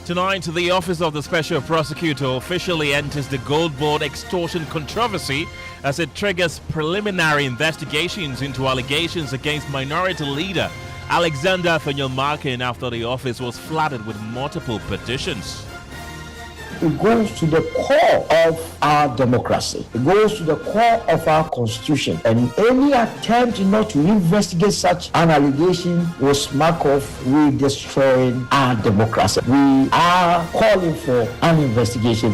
Tonight, the Office of the Special Prosecutor officially enters the GoldBod extortion controversy as it triggers preliminary investigations into allegations against minority leader Afenyo Markin after the office was flooded with multiple petitions. It goes to the core of our democracy. It goes to the core of our constitution. And any attempt not to investigate such an allegation was mark of we destroying our democracy. We are calling for an investigation.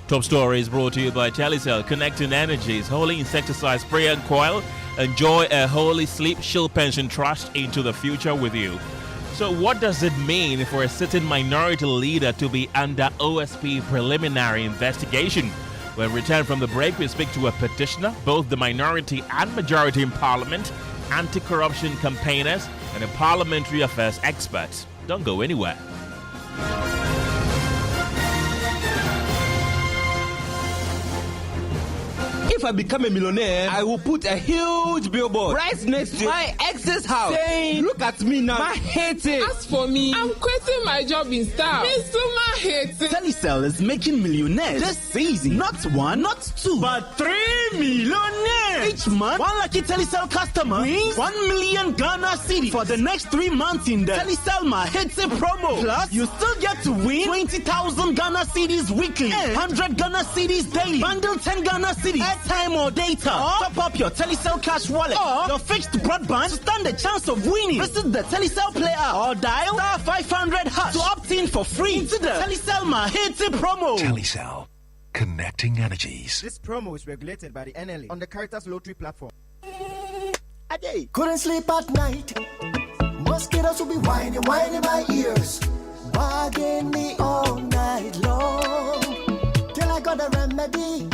Top story is brought to you by Telecel, connecting energies, holy insecticide spray and coil. Enjoy a holy sleep shield pension trust into the future with you. So what does it mean for a sitting minority leader to be under OSP preliminary investigation? When returned from the break, we speak to a petitioner, both the minority and majority in Parliament, anti-corruption campaigners, and a parliamentary affairs expert. Don't go anywhere. If I become a millionaire, I will put a huge billboard right next to my ex's house saying, look at me now, I hate it. As for me, I'm quitting my job in staff. Me too, I hate it. Telecel is making millionaires this season. Not one, not two, but 3 millionaires. Each month, one lucky Telecel customer wins 1 million Ghana cedis for the next 3 months in the Telecel Mahetse promo. Plus, you still get to win 20,000 Ghana cedis weekly, and 100 Ghana cedis daily. Bundle 10 Ghana cedis. Time or data, top up your Telecel cash wallet or your fixed broadband to stand a chance of winning. Visit the Telecel player or dial *500# to opt in for free into the Telecel Mahetse promo. Telecel, connecting energies. This promo is regulated by the NLA on the Caritas Lottery platform. Couldn't sleep at night. Mosquitoes will be whining my ears, bugging me all night long. Till I got a remedy.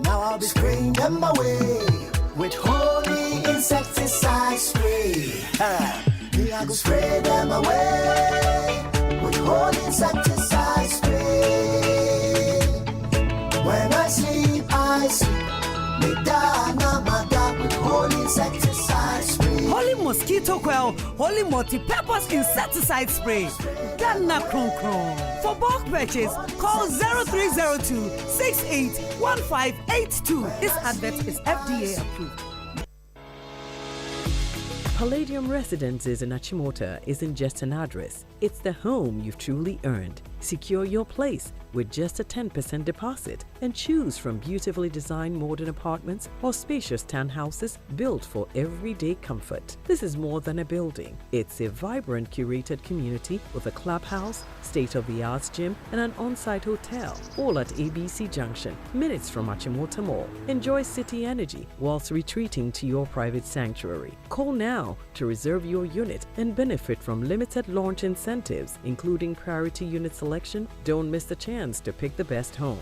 Now I'll be spraying them away with holy insecticide spray. I go spray them away with holy insecticide spray. When I sleep, me da with holy insecticide spray. Holy mosquito coil, holy multi-purpose insecticide spray. Ghana Kron Kron. For bulk purchase, call 0302 681582. This advert is FDA approved. Palladium Residences in Achimota isn't just an address, it's the home you've truly earned. Secure your place with just a 10% deposit and choose from beautifully designed modern apartments or spacious townhouses built for everyday comfort. This is more than a building. It's a vibrant curated community with a clubhouse, state-of-the-art gym and an on-site hotel, all at ABC Junction, minutes from Achimota Mall. Enjoy city energy whilst retreating to your private sanctuary. Call now to reserve your unit and benefit from limited launch incentives, including priority unit selection. Don't miss the chance to pick the best homes.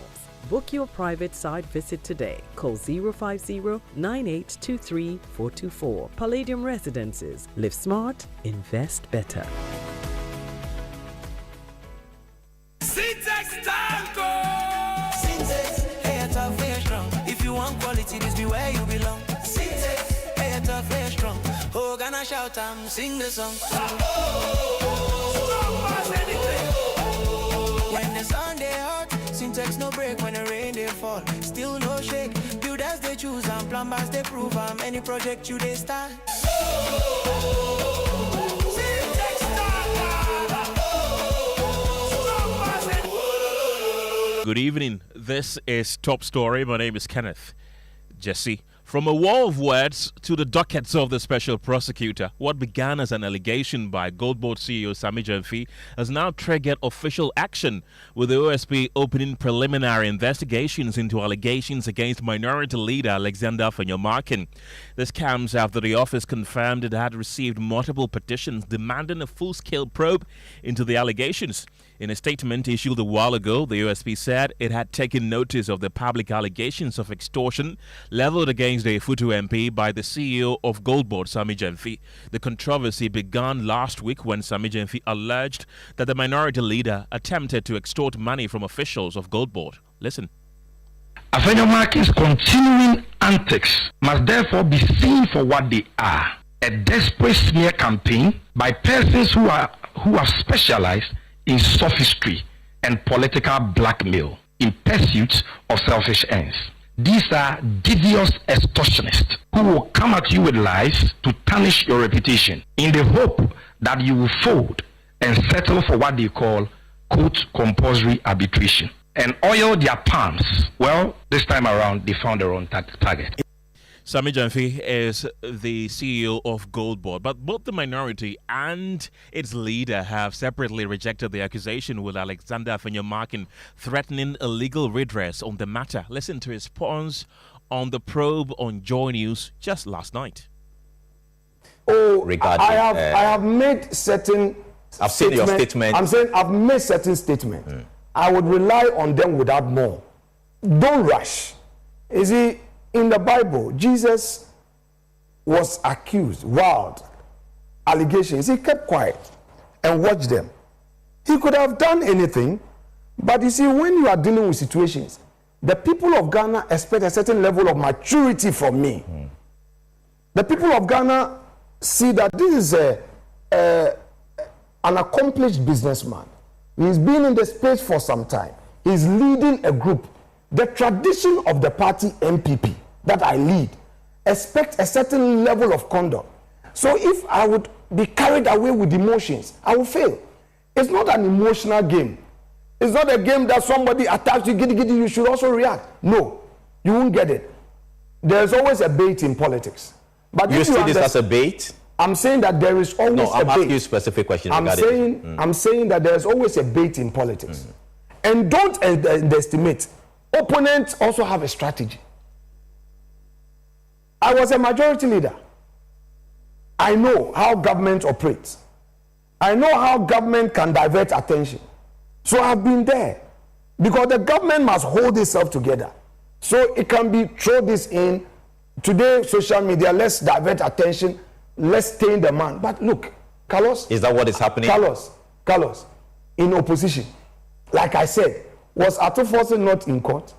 Book your private site visit today. Call 050-9823-424. Palladium Residences. Live smart, invest better. Syntax Tango! Syntax, hey, tough, hey, strong. If you want quality, this be where you belong. Syntax, hey, tough, hey, strong. Oh, gonna shout and sing the song. When the sun they hot, Syntax no break. When the rain they fall, still no shake. Builders they choose and plumbers they prove. Any project you they start. Good evening. This is Top Story. My name is Kenneth. Gyasi. From a war of words to the dockets of the Special Prosecutor, what began as an allegation by GoldBod CEO Sami Gyasi has now triggered official action, with the OSP opening preliminary investigations into allegations against minority leader Afenyo Markin. This comes after the office confirmed it had received multiple petitions demanding a full-scale probe into the allegations. In a statement issued a while ago, the OSP said it had taken notice of the public allegations of extortion leveled against the Futu MP by the CEO of GoldBod, Sami Gyasi. The controversy began last week when Sami Gyasi alleged that the minority leader attempted to extort money from officials of GoldBod. Listen. Afenyo Markin's continuing antics must therefore be seen for what they are: a desperate smear campaign by persons who have specialized in sophistry and political blackmail in pursuit of selfish ends. These are devious extortionists who will come at you with lies to tarnish your reputation in the hope that you will fold and settle for what they call, quote, compulsory arbitration and oil their palms. Well, this time around, they found their own target. Sami Jamfi is the CEO of GoldBod, but both the minority and its leader have separately rejected the accusation, with Alexander Afenyo Markin threatening a legal redress on the matter. Listen to his response on the probe on Joy News just last night. I have made certain I've seen your statement. I'm saying I've made certain statements. I would rely on them without more. Don't rush. You see, in the Bible, Jesus was accused, wild allegations. He kept quiet and watched them. He could have done anything, but you see, when you are dealing with situations, the people of Ghana expect a certain level of maturity from me. The people of Ghana see that this is an accomplished businessman. He's been in the space for some time. He's leading a group. The tradition of the party MPP that I lead expects a certain level of conduct. So if I would be carried away with emotions, I will fail. It's not an emotional game. It's not a game that somebody attacks you, you should also react. No, you won't get it. There's always a bait in politics. But you see this as a bait? I'm saying that there is always a bait. No, I'm asking you a specific question. I'm saying that there's always a bait in politics. And don't underestimate. Opponents also have a strategy. I was a majority leader. I know how government operates. I know how government can divert attention. So I've been there. Because the government must hold itself together. So it can be throw this in. Today, social media, let's divert attention. Let's stain the man. But look, Carlos. Is that what is happening? Carlos, in opposition, like I said, was Atufose not in court?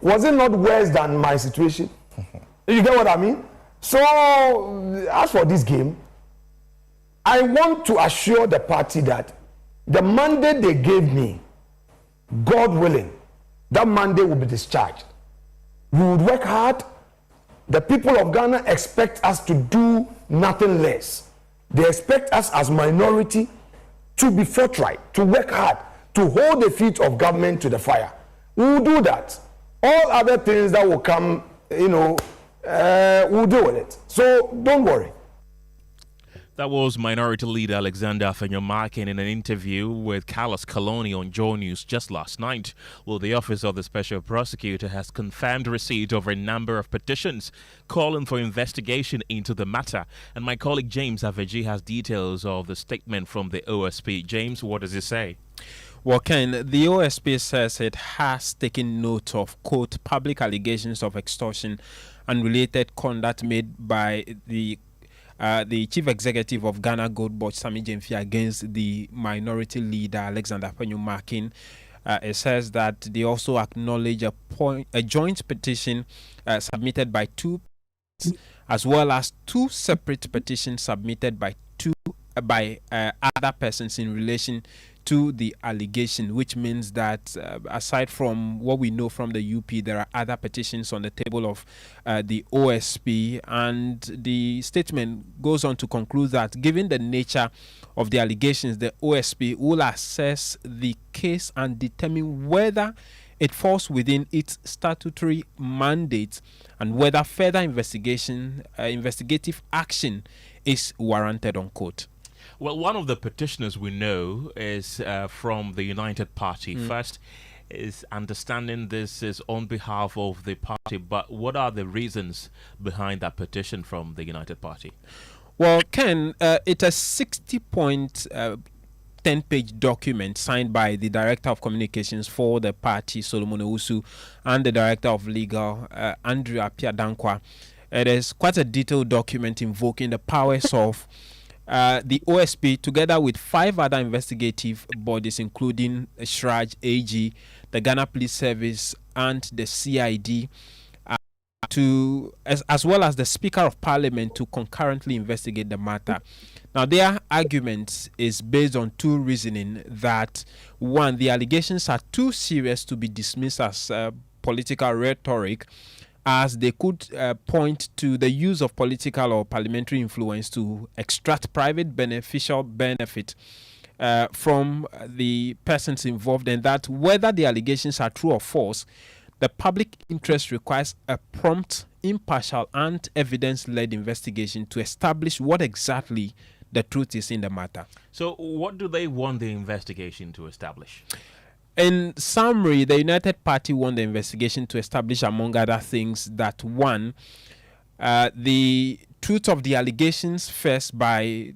Was it not worse than my situation? You get what I mean? So, as for this game, I want to assure the party that the mandate they gave me, God willing, that mandate will be discharged. We would work hard. The people of Ghana expect us to do nothing less. They expect us as minority to be forthright, to work hard, to hold the feet of government to the fire. We will do that. All other things that will come, we'll deal with it. So don't worry. That was Minority Leader Alexander Afenyo Markin in an interview with Carlos Coloni on Joy News just last night. Well, the Office of the Special Prosecutor has confirmed receipt of a number of petitions calling for investigation into the matter. And my colleague James Aveji has details of the statement from the OSP. James, what does it say? Well, Ken, the OSP says it has taken note of, quote, public allegations of extortion and related conduct made by the chief executive of Ghana GoldBod, Sami Jamfi, against the minority leader Alexander Afenyo Markin. It says that they also acknowledge a joint petition submitted by two, as well as two separate petitions submitted by other persons in relation to the allegation, which means that aside from what we know from the UP, there are other petitions on the table of the OSP, and the statement goes on to conclude that given the nature of the allegations, the OSP will assess the case and determine whether it falls within its statutory mandate and whether further investigative action is warranted, unquote. Well, one of the petitioners we know is from the United Party. First, is understanding this is on behalf of the party, but what are the reasons behind that petition from the United Party? Well, Ken, it's a 60-point 10-page document signed by the Director of Communications for the party, Solomon Owusu, and the Director of Legal, Andrew Appiah. It is quite a detailed document invoking the powers of the OSP, together with 5 other investigative bodies, including SHRAJ, AG, the Ghana Police Service, and the CID, as well as the Speaker of Parliament to concurrently investigate the matter. Now, their argument is based on two reasoning: that one, the allegations are too serious to be dismissed as political rhetoric, as they could point to the use of political or parliamentary influence to extract private beneficial benefit from the persons involved, and that whether the allegations are true or false, the public interest requires a prompt, impartial, and evidence-led investigation to establish what exactly the truth is in the matter. So what do they want the investigation to establish? In summary, the United Party want the investigation to establish, among other things, that one, the truth of the allegations first by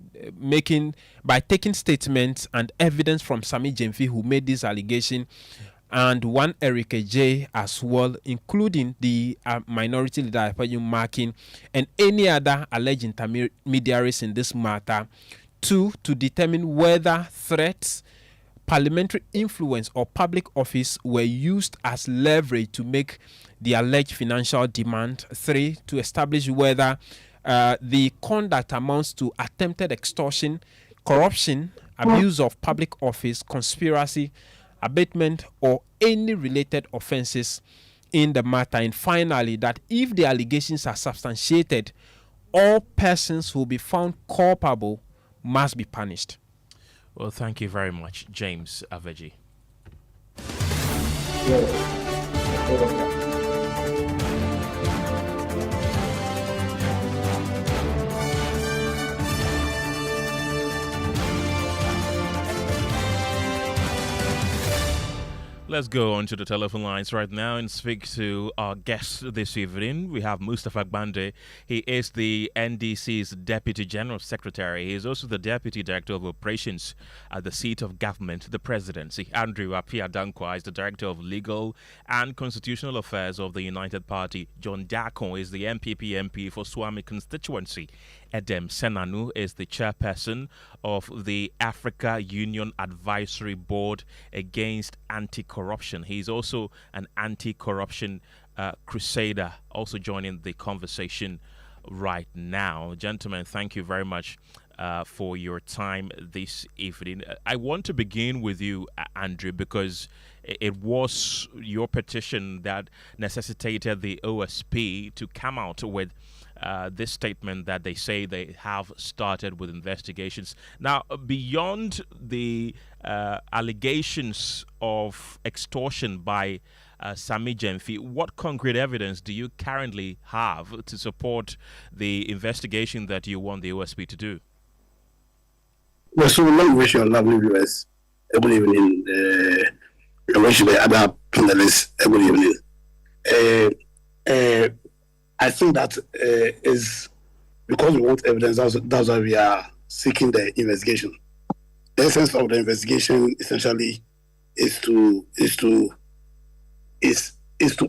taking statements and evidence from Sammy Gyamfi, who made this allegation, and one Eric J as well, including the minority leader Afenyo Markin and any other alleged intermediaries in this matter. Two, to determine whether threats, parliamentary influence, or public office were used as leverage to make the alleged financial demand. Three, to establish whether the conduct amounts to attempted extortion, corruption, abuse of public office, conspiracy, abatement, or any related offenses in the matter. And finally, that if the allegations are substantiated, all persons who will be found culpable must be punished. Well, thank you very much, James Aveji. Let's go on to the telephone lines right now and speak to our guest this evening. We have Mustafa Gbande. He is the NDC's Deputy General Secretary. He is also the Deputy Director of Operations at the seat of government, the Presidency. Andrew Appiah is the Director of Legal and Constitutional Affairs of the United Party. John Dakon is the MPP MP for Swami constituency. Edem Senanu is the chairperson of the Africa Union Advisory Board against Anti-Corruption. He's also an anti-corruption crusader, also joining the conversation right now. Gentlemen, thank you very much for your time this evening. I want to begin with you, Andrew, because it was your petition that necessitated the OSP to come out with this statement that they say they have started with investigations. Now, beyond the allegations of extortion by Sammy Gyamfi, what concrete evidence do you currently have to support the investigation that you want the OSP to do? Well, so long wish your lovely viewers good evening. I wish the other panelists good evening. I think that is because we want evidence. That's why we are seeking the investigation. The essence of the investigation essentially is to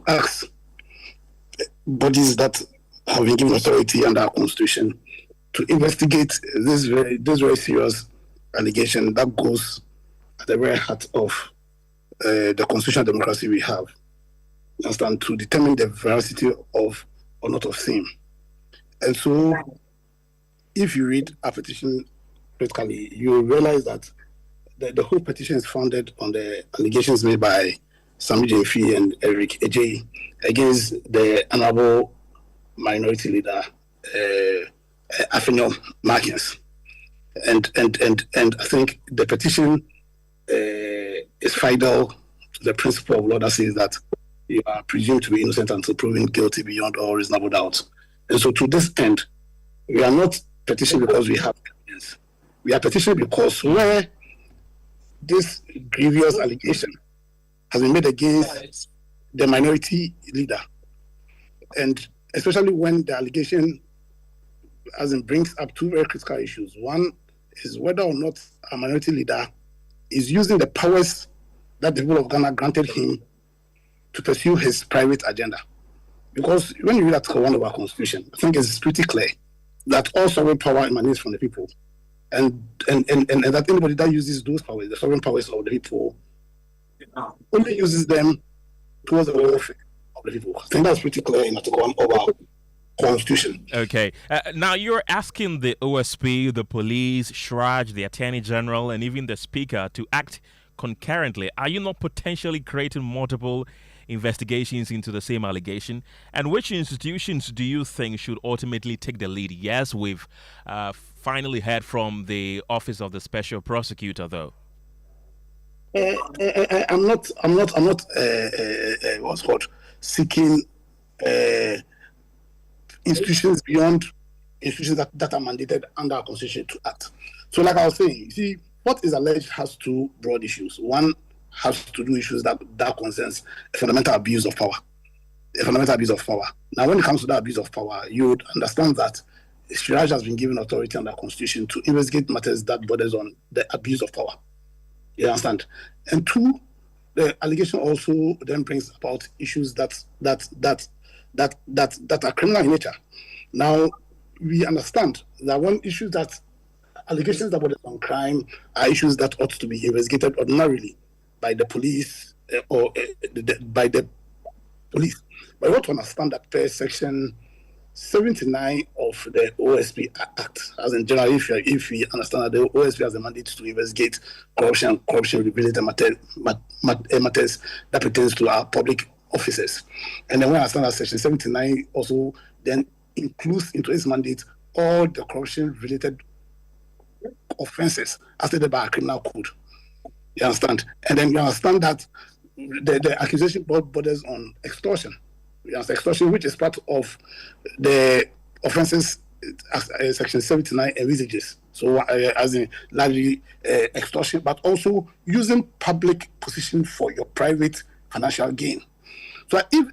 ask bodies that have been given authority under our constitution to investigate this very serious allegation that goes at the very heart of the constitutional democracy we have. Understand, to determine the veracity of or not of same. And so, if you read our petition critically, you will realize that the whole petition is founded on the allegations made by Sammy Gyamfi and Eric J against the honorable minority leader Afenyo Markin. And I think the petition is fidel to the principle of law that says that you are presumed to be innocent until proven guilty beyond all reasonable doubt. And so to this end, we are not petitioning because we have evidence. We are petitioning because where this grievous allegation has been made against the minority leader, and especially when the allegation brings up two very critical issues. One is whether or not a minority leader is using the powers that the people of Ghana granted him to pursue his private agenda. Because when you read Article 1 of our Constitution, I think it's pretty clear that all sovereign power emanates from the people. And that anybody that uses those powers, the sovereign powers of the people, only uses them towards the welfare of the people. I think that's pretty clear in Article 1 of our Constitution. Okay. Now you're asking the OSP, the police, Shraj, the Attorney General, and even the Speaker to act concurrently. Are you not potentially creating multiple investigations into the same allegation? And which institutions do you think should ultimately take the lead? Yes, we've finally heard from the Office of the Special Prosecutor, though. I'm not what's called seeking institutions beyond institutions that are mandated under our constitution to act. So, like I was saying, you see, what is alleged has two broad issues. One has to do issues that concerns a fundamental abuse of power. A fundamental abuse of power. Now, when it comes to that abuse of power, you would understand that Siraj has been given authority under the Constitution to investigate matters that borders on the abuse of power. You understand? And two, the allegation also then brings about issues that are criminal in nature. Now, we understand that one issue that allegations that border on crime are issues that ought to be investigated ordinarily by the police by the police. But we want to understand that per Section 79 of the OSP Act, as in general, if we understand that the OSP has a mandate to investigate corruption-related matters that pertains to our public officers. And then we understand that Section 79 also then includes into its mandate all the corruption-related offenses as stated by our criminal code. You understand? And then you understand that the accusation borders on extortion. You understand? Extortion, which is part of the offenses as Section 79 envisages. So, as in largely extortion, but also using public position for your private financial gain. So if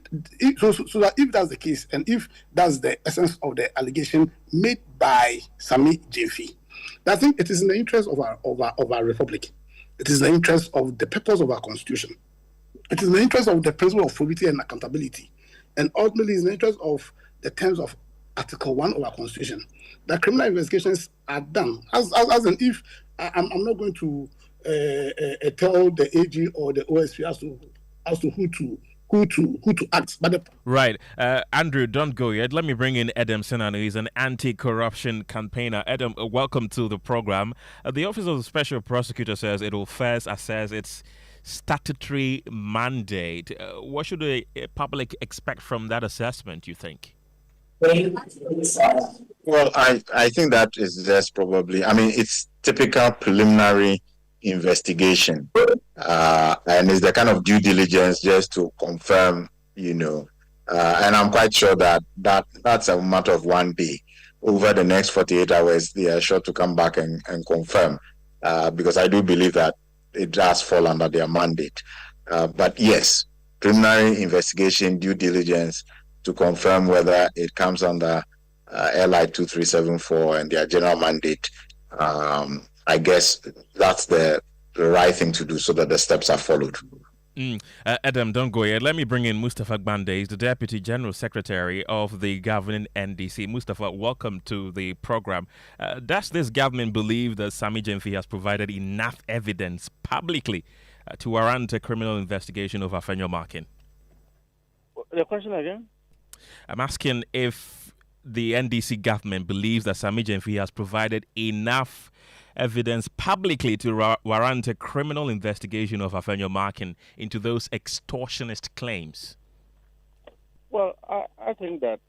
that's the case, and if that's the essence of the allegation made by Sami Gyasi, I think it is in the interest of our republic. It is in the interest of the purpose of our constitution. It is in the interest of the principle of probity and accountability, and ultimately in the interest of the terms of Article 1 of our constitution that criminal investigations are done. As in, if I'm not going to tell the AG or the OSP as to who to act. But right. Andrew, don't go yet. Let me bring in Adam Senano. He's an anti-corruption campaigner. Adam, welcome to the program. The Office of the Special Prosecutor says it will first assess its statutory mandate. What should the public expect from that assessment, you think? Well, I think that is just probably, it's typical preliminary investigation, and it's the kind of due diligence just to confirm, and I'm quite sure that's a matter of one day. Over the next 48 hours, they are sure to come back and confirm, because I do believe that it does fall under their mandate. But yes, preliminary investigation, due diligence to confirm whether it comes under LI 2374 and their general mandate. I guess that's the right thing to do so that the steps are followed. Adam, don't go yet. Let me bring in Mustafa Gbande. He's the Deputy General Secretary of the governing NDC. Mustafa, welcome to the program. Does this government believe that Sami Gyasi has provided enough evidence publicly to warrant a criminal investigation of Afenyo Markin? The question again? I'm asking if the NDC government believes that Sami Gyasi has provided enough evidence publicly to warrant a criminal investigation of Afenyo Markin into those extortionist claims. Well, I think that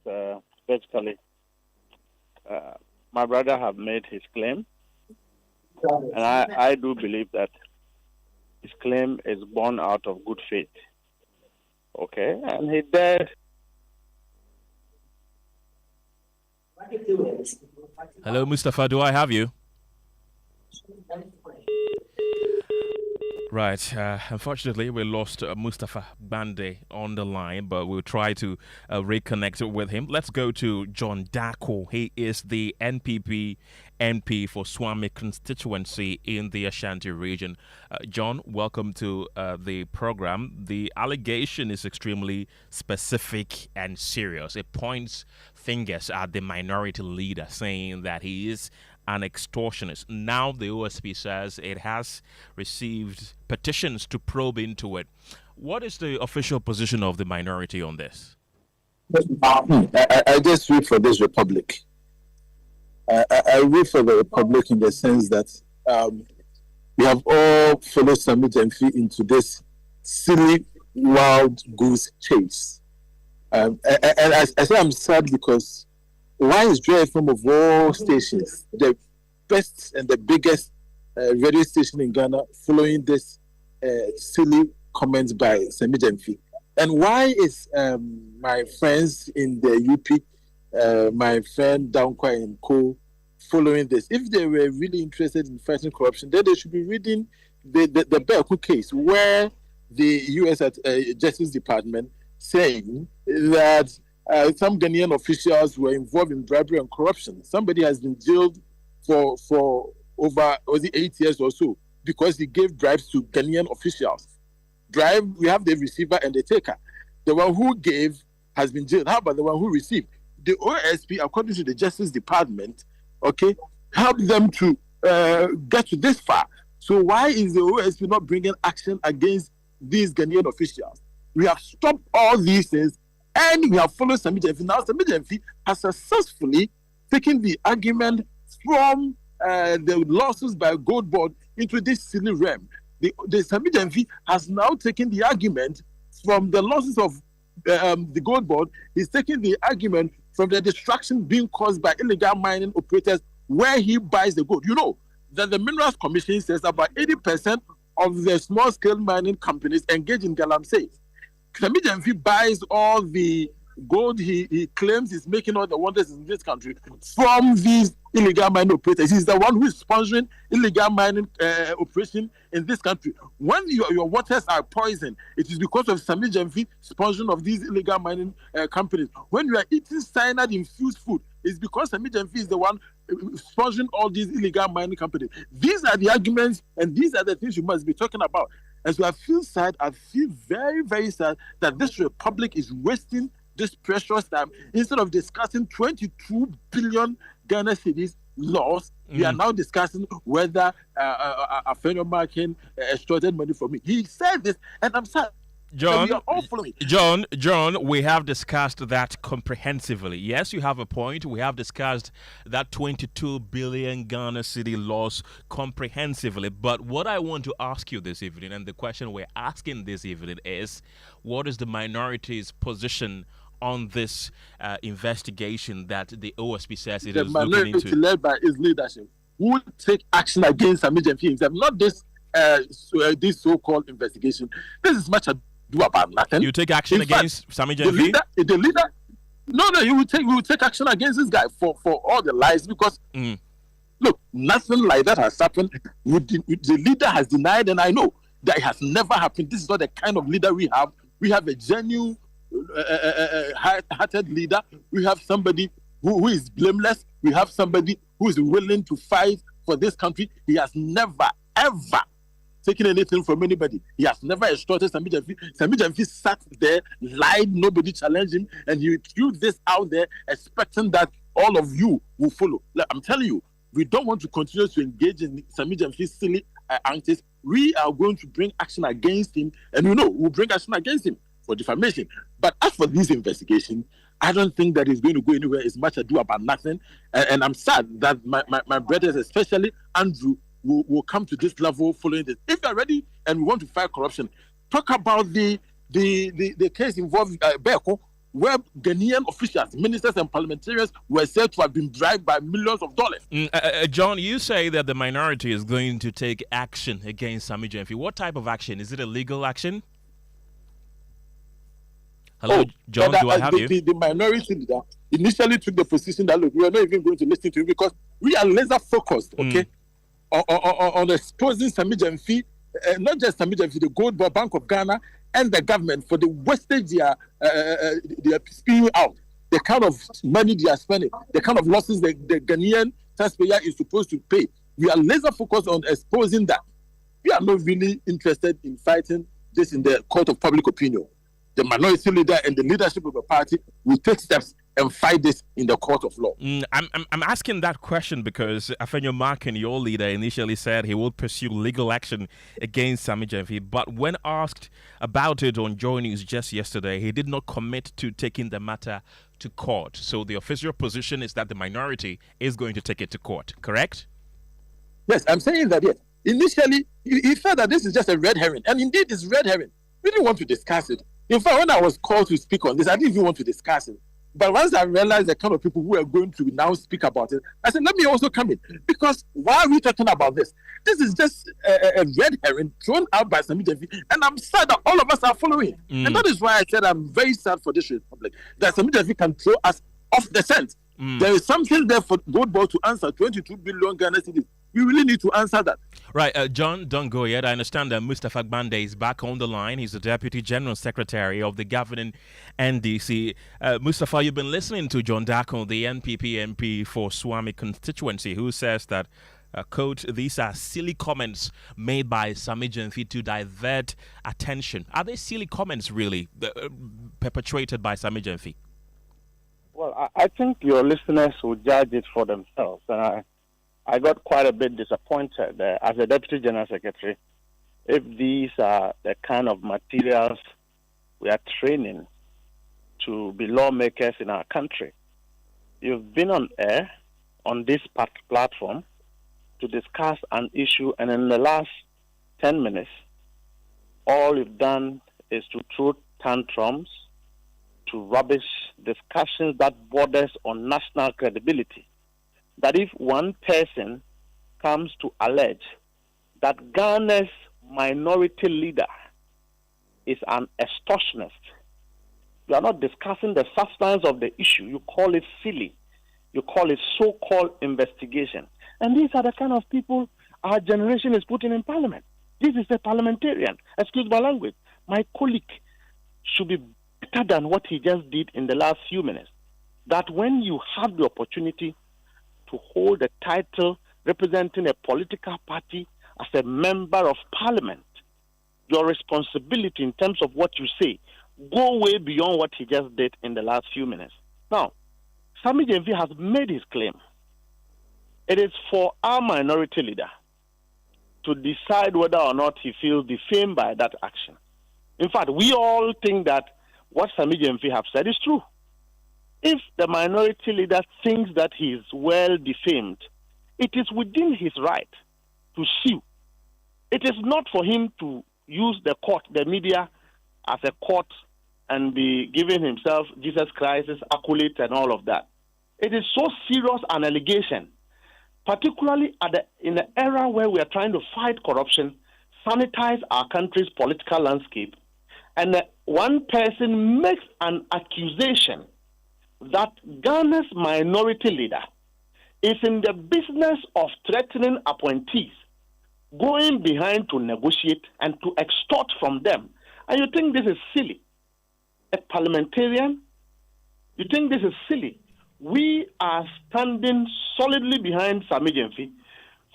basically my brother have made his claim, and I do believe that his claim is born out of good faith. Okay, and he did. Hello, Mustafa, do I have you? Right. Unfortunately, we lost Mustafa Gbande on the line, but we'll try to reconnect with him. Let's go to John Dako. He is the NPP MP for Swami constituency in the Ashanti region. John, welcome to the program. The allegation is extremely specific and serious. It points fingers at the minority leader, saying that he is an extortionist. Now the OSP says it has received petitions to probe into it. What is the official position of the minority on this? I just read for this republic. I read for the republic in the sense that we have all followed Sami Gyamfi into this silly wild goose chase. And I say I'm sad because why is Joy FM of all stations, the best and the biggest radio station in Ghana, following this silly comments by Sami Gyamfi? And why is my friends in the UP, my friend Dankwa and Co, following this? If they were really interested in fighting corruption, then they should be reading the Beku case, where the U.S. Justice Department saying that some Ghanaian officials were involved in bribery and corruption. Somebody has been jailed for over 8 years or so because he gave bribes to Ghanaian officials. Bribe, we have the receiver and the taker. The one who gave has been jailed. How about the one who received? The OSP, according to the Justice Department, helped them to get to this far. So why is the OSP not bringing action against these Ghanaian officials? We have stopped all these things and we have followed Sami Gyamfi. Now Sami Gyamfi has successfully taken the argument from the lawsuits by GoldBod into this silly realm. The Sami Gyamfi has now taken the argument from the losses of the GoldBod. He's taking the argument from the destruction being caused by illegal mining operators where he buys the gold. You know that the Minerals Commission says about 80% of the small-scale mining companies engage in galamsey. Sami Gyamfi buys all the gold he claims is making all the wonders in this country from these illegal mining operators. He's the one who is sponsoring illegal mining operation in this country. When your waters are poisoned, it is because of Sami Gyamfi sponsoring of these illegal mining companies. When you are eating cyanide-infused food, it's because Sami Gyamfi is the one sponsoring all these illegal mining companies. These are the arguments and these are the things you must be talking about. And so I feel sad, I feel very, very sad that this republic is wasting this precious time. Instead of discussing 22 billion Ghana cedis lost, we are now discussing whether Afenyo Markin extorted money from me. He said this, and I'm sad. John, we are all following. John, we have discussed that comprehensively. Yes, you have a point. We have discussed that 22 billion Ghana cedi loss comprehensively. But what I want to ask you this evening, and the question we're asking this evening is, what is the minority's position on this investigation that the OSP says it is looking into? The minority led by its leadership will take action against Sami Gyamfi himself, not this so-called investigation. This is much ado about nothing. You take action against Sami Gyamfi? The leader, no, we will take action against this guy for all the lies, because look, nothing like that has happened. The leader has denied, and I know that it has never happened. This is not the kind of leader we have. We have a genuine hearted leader. We have somebody who is blameless. We have somebody who is willing to fight for this country. He has never, ever taken anything from anybody. He has never extorted Sami Gyamfi. Sami Gyamfi sat there, lied, nobody challenged him, and he threw this out there expecting that all of you will follow. Like, I'm telling you, we don't want to continue to engage in Sami Gyamfi's silly antics. We are going to bring action against him, and we'll bring action against him for defamation. But as for this investigation, I don't think that it's going to go anywhere. It's much ado about nothing. And I'm sad that my brothers, especially Andrew, will come to this level following this. If you're ready and we want to fight corruption, talk about the case involving Beko, where Ghanaian officials, ministers and parliamentarians were said to have been bribed by millions of dollars. John, you say that the minority is going to take action against Sami Gyamfi. What type of action? Is it a legal action? Hello, John, do I have you? The minority leader initially took the position that, look, we are not even going to listen to you because we are laser focused, on exposing Sami Gyamfi, not just Sami Gyamfi, the GoldBod, Bank of Ghana, and the government for the wastage they are spewing out, the kind of money they are spending, the kind of losses the Ghanaian taxpayer is supposed to pay. We are laser focused on exposing that. We are not really interested in fighting this in the court of public opinion. The minority leader and the leadership of the party will take steps and fight this in the court of law. I'm asking that question because Afenyo Markin, your leader, initially said he would pursue legal action against Sammy Gyamfi, but when asked about it on Joy News just yesterday, he did not commit to taking the matter to court. So the official position is that the minority is going to take it to court, correct? Yes, I'm saying that, yes. Initially, he felt that this is just a red herring, and indeed it's red herring. We didn't want to discuss it. In fact, when I was called to speak on this, I didn't even want to discuss it. But once I realized the kind of people who are going to now speak about it, I said, let me also come in. Because why are we talking about this? This is just a red herring thrown out by Sammy Gyamfi, and I'm sad that all of us are following. And that is why I said I'm very sad for this republic, that Sammy Gyamfi can throw us off the scent. There is something there for GoldBod to answer, 22 billion Ghana cedis. We really need to answer that. Right, John, don't go yet. I understand that Mustafa Gbande is back on the line. He's the Deputy General Secretary of the governing NDC. Mustafa, you've been listening to John Dako, the NPP MP for Swami constituency, who says that, quote, these are silly comments made by Sammy Gyamfi to divert attention. Are they silly comments, really, perpetrated by Sammy Gyamfi? Well, I think your listeners will judge it for themselves. And I got quite a bit disappointed as a Deputy General Secretary if these are the kind of materials we are training to be lawmakers in our country. You've been on air on this platform to discuss an issue, and in the last 10 minutes, all you've done is to throw tantrums, to rubbish discussions that borders on national credibility. That if one person comes to allege that Ghana's minority leader is an extortionist, you are not discussing the substance of the issue. You call it silly. You call it so-called investigation. And these are the kind of people our generation is putting in parliament. This is a parliamentarian. Excuse my language. My colleague should be better than what he just did in the last few minutes. That when you have the opportunity to hold a title representing a political party as a member of parliament, your responsibility in terms of what you say go way beyond what he just did in the last few minutes. Now, Sammy Gyamfi has made his claim. It is for our minority leader to decide whether or not he feels defamed by that action. In fact, we all think that what Sammy Gyamfi have said is true. If the minority leader thinks that he is well defamed, it is within his right to sue. It is not for him to use the court, the media, as a court and be giving himself Jesus Christ's accolades and all of that. It is so serious an allegation, particularly in the era where we are trying to fight corruption, sanitize our country's political landscape, and one person makes an accusation that Ghana's minority leader is in the business of threatening appointees, going behind to negotiate and to extort from them. And you think this is silly? A parliamentarian? You think this is silly? We are standing solidly behind Sammy Gyamfi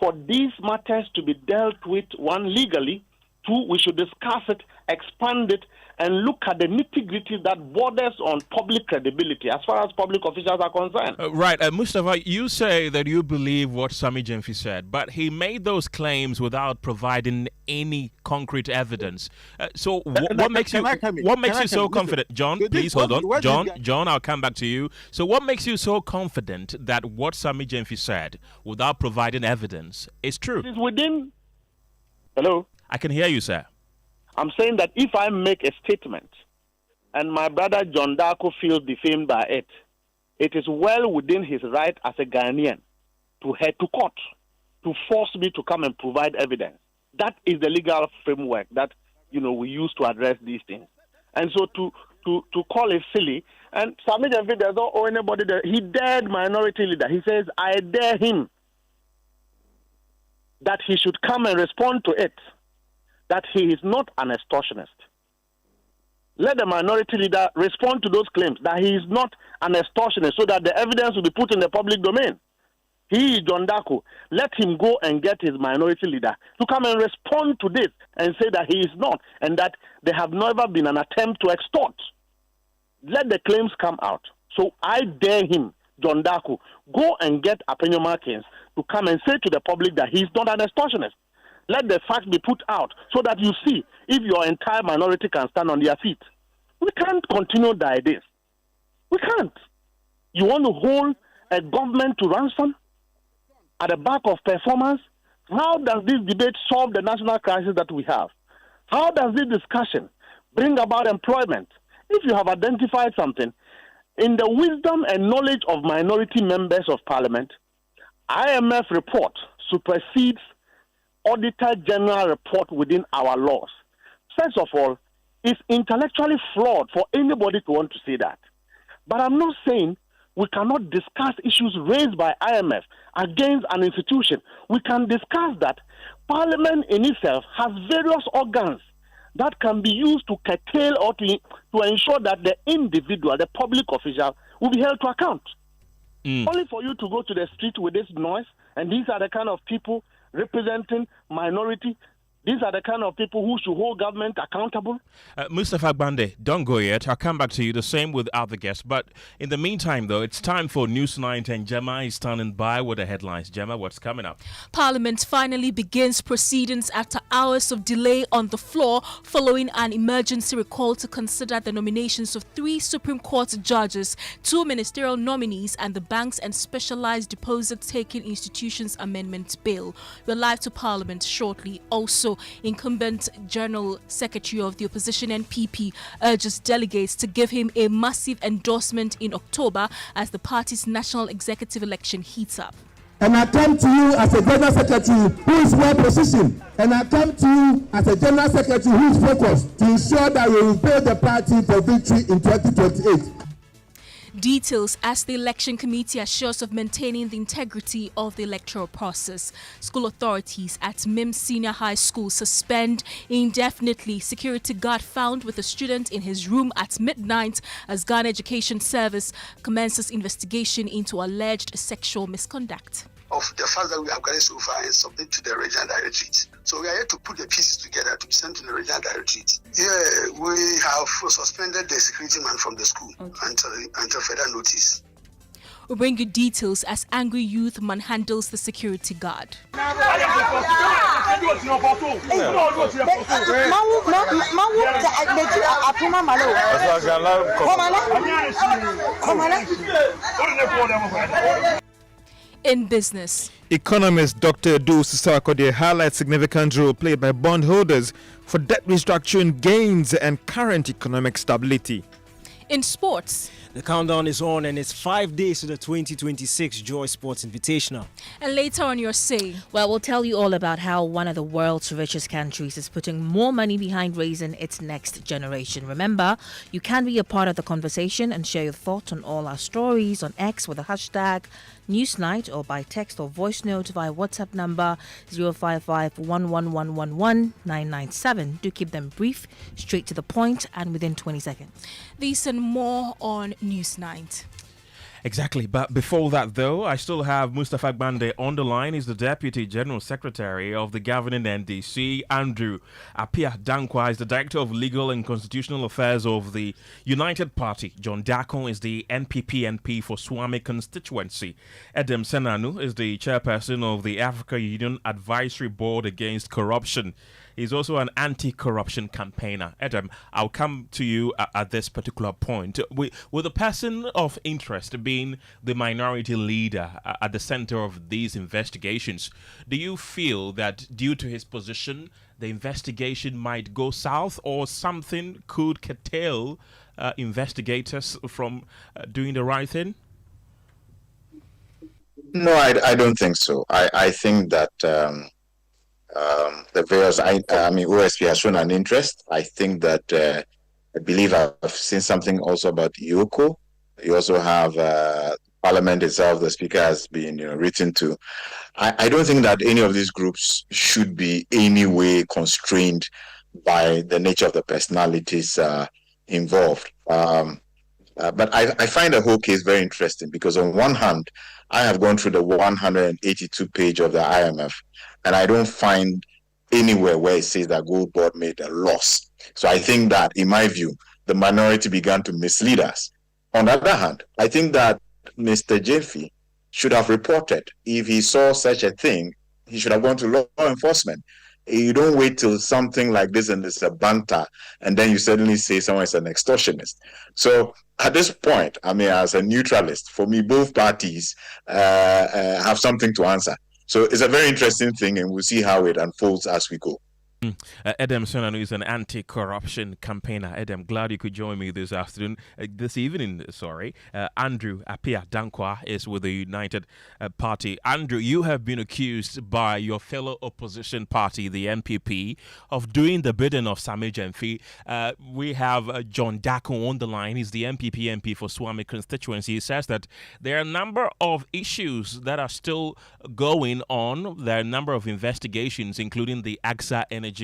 for these matters to be dealt with, one, legally, two, we should discuss it, expand it, and look at the nitty-gritty that borders on public credibility as far as public officials are concerned. Right. Mustafa, you say that you believe what Sammy Gyamfi said, but he made those claims without providing any concrete evidence. So what makes you so confident? John, please hold on. John, I'll come back to you. So what makes you so confident that what Sammy Gyamfi said without providing evidence is true? It is within... Hello? I can hear you, sir. I'm saying that if I make a statement and my brother John Dako feels defamed by it, it is well within his right as a Ghanaian to head to court, to force me to come and provide evidence. That is the legal framework that, we use to address these things. And so to call it silly, and Sammy Gyamfi does not owe anybody that he dared minority leader. He says, I dare him that he should come and respond to it, that he is not an extortionist. Let the minority leader respond to those claims that he is not an extortionist so that the evidence will be put in the public domain. He is John Dako. Let him go and get his minority leader to come and respond to this and say that he is not and that there have never been an attempt to extort. Let the claims come out So I dare him, John Daku, go and get Afenyo Markin to come and say to the public that he's not an extortionist. Let the facts be put out so that you see if your entire minority can stand on their feet. We can't continue like this. We can't. You want to hold a government to ransom at the back of performance? How does this debate solve the national crisis that we have? How does this discussion bring about employment? If you have identified something, in the wisdom and knowledge of minority members of parliament, IMF report supersedes Auditor General report within our laws. First of all, it's intellectually flawed for anybody to want to say that. But I'm not saying we cannot discuss issues raised by IMF against an institution. We can discuss that. Parliament in itself has various organs that can be used to curtail or to ensure that the individual, the public official, will be held to account. Only for you to go to the street with this noise, and these are the kind of people representing minority. These are the kind of people who should hold government accountable. Mustafa Bande, don't go yet. I'll come back to you. The same with other guests. But in the meantime, though, it's time for News Night, and Gemma is standing by with the headlines. Gemma, what's coming up? Parliament finally begins proceedings after hours of delay on the floor following an emergency recall to consider the nominations of 3 Supreme Court judges, 2 ministerial nominees, and the Banks and Specialized Deposit-Taking Institutions Amendment Bill. We're live to Parliament shortly. Also, incumbent General Secretary of the Opposition NPP urges delegates to give him a massive endorsement in October as the party's national executive election heats up. And I come to you as a General Secretary who is well positioned. And I come to you as a General Secretary who is focused to ensure that we will build the party for victory in 2028. Details as the election committee assures of maintaining the integrity of the electoral process. School authorities at MIMS Senior High School suspend indefinitely security guard found with a student in his room at midnight as Ghana Education Service commences investigation into alleged sexual misconduct. Of the fact that we have gotten so far and submit to the regional directorate. So we are here to put the pieces together to be sent to the regional directorate. Yeah, we have suspended the security man from the school until further notice. We'll bring you details as angry youth manhandles the security guard. In business, economist Dr. Edu Sisakode highlights significant role played by bondholders for debt restructuring gains and current economic stability. In sports, the countdown is on and it's 5 days to the 2026 Joy Sports Invitational. And later on your say. Well, we'll tell you all about how one of the world's richest countries is putting more money behind raising its next generation. Remember, you can be a part of the conversation and share your thoughts on all our stories on X with the hashtag Newsnight or by text or voice note via WhatsApp number 055-111-11997. Do keep them brief, straight to the point, and within 20 seconds. These and more on Newsnight. Exactly. But before that, though, I still have Mustafa Bande on the line. He's the Deputy General Secretary of the governing NDC. Andrew Appiah Dankwa is the Director of Legal and Constitutional Affairs of the United Party. John Dako is the NPP MP for Swami constituency. Edem Senanu is the Chairperson of the Africa Union Advisory Board Against Corruption. He's also an anti-corruption campaigner. Adam, I'll come to you at this particular point. With the person of interest being the minority leader at the center of these investigations, do you feel that due to his position, the investigation might go south or something could curtail investigators from doing the right thing? No, I don't think so. I think that the various, OSP has shown an interest. I think that I believe I've seen something also about Yoko. You also have Parliament itself. The Speaker has been written to. I don't think that any of these groups should be any way constrained by the nature of the personalities involved. But I find the whole case very interesting because on one hand, I have gone through the 182 page of the IMF, and I don't find anywhere where it says that GoldBod made a loss. So I think that, in my view, the minority began to mislead us. On the other hand, I think that Mr. Jeffy should have reported. If he saw such a thing, he should have gone to law enforcement. You don't wait till something like this and it's a banter, and then you suddenly say someone is an extortionist. So at this point, I mean, as a neutralist, for me, both parties have something to answer. So it's a very interesting thing, and we'll see how it unfolds as we go. Edem Sonanu is an anti-corruption campaigner. Edem, glad you could join me this evening. Andrew Appiah Dankwa is with the United Party. Andrew, you have been accused by your fellow opposition party, the NPP, of doing the bidding of Sammy Gyamfi. We have John Dako on the line. He's the NPP MP for Swami constituency. He says that there are a number of issues that are still going on. There are a number of investigations, including the AXA Energy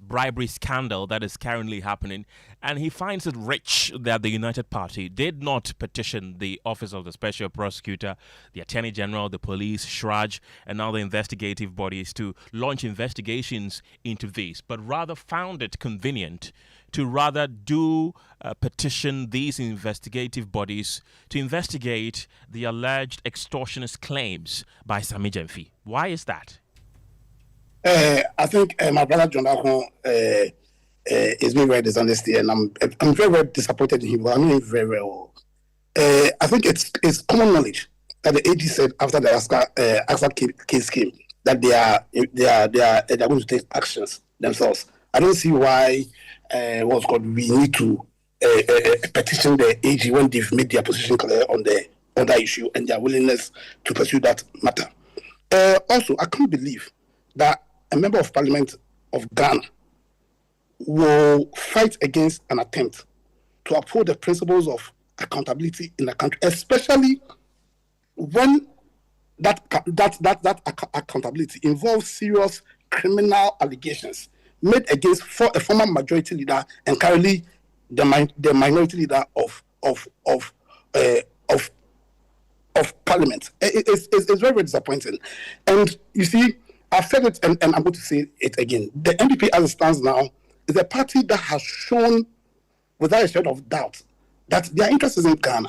bribery scandal that is currently happening, and he finds it rich that the United Party did not petition the Office of the Special Prosecutor, the Attorney General, the police, Shraj, and other investigative bodies to launch investigations into this, but rather found it convenient to rather petition these investigative bodies to investigate the alleged extortionist claims by Sammy Gyamfi. Why is that? I think my brother John Dako is being very dishonest here, and I'm very, very disappointed in him. But I know him very, very well. I think it's common knowledge that the AG said after the AXA case came that they are going to take actions themselves. I don't see why we need to petition the AG when they've made their position clear on that issue and their willingness to pursue that matter. Also, I can't believe that a member of parliament of Ghana will fight against an attempt to uphold the principles of accountability in the country, especially when that accountability involves serious criminal allegations made against a former majority leader and currently the minority leader of parliament. It's very, very disappointing. And you see, I've said it and I'm going to say it again. The NPP as it stands now is a party that has shown without a shadow of doubt that their interest is in Ghana.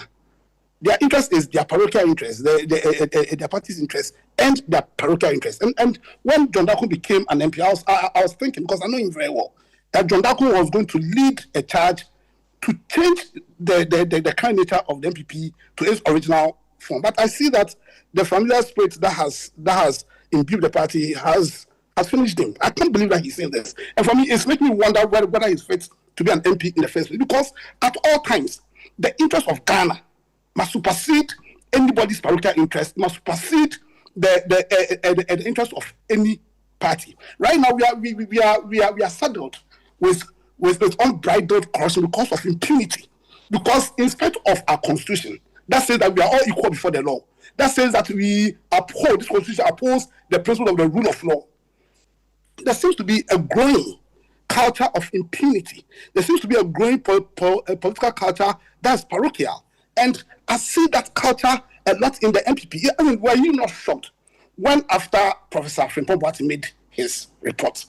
Their interest is their parochial interest, their party's interest, and their parochial interest. And when John Dako became an MP, I was thinking, because I know him very well, that John Dako was going to lead a charge to change the kind nature of the NPP to its original form. But I see that the familiar spirit that has imbued the party has finished him. I can't believe that he's saying this. And for me, it's making me wonder whether he's fit to be an MP in the first place. Because at all times, the interest of Ghana must supersede anybody's parochial interest, must supersede the interest of any party. Right now, we are saddled with unbridled corruption because of impunity. Because in spite of our constitution, that says that we are all equal before the law. That says that we uphold, this constitution upholds the principle of the rule of law. There seems to be a growing culture of impunity. There seems to be a growing political culture that's parochial. And I see that culture a lot in the NPP. I mean, were you not shocked when after Professor Afenyo made his report?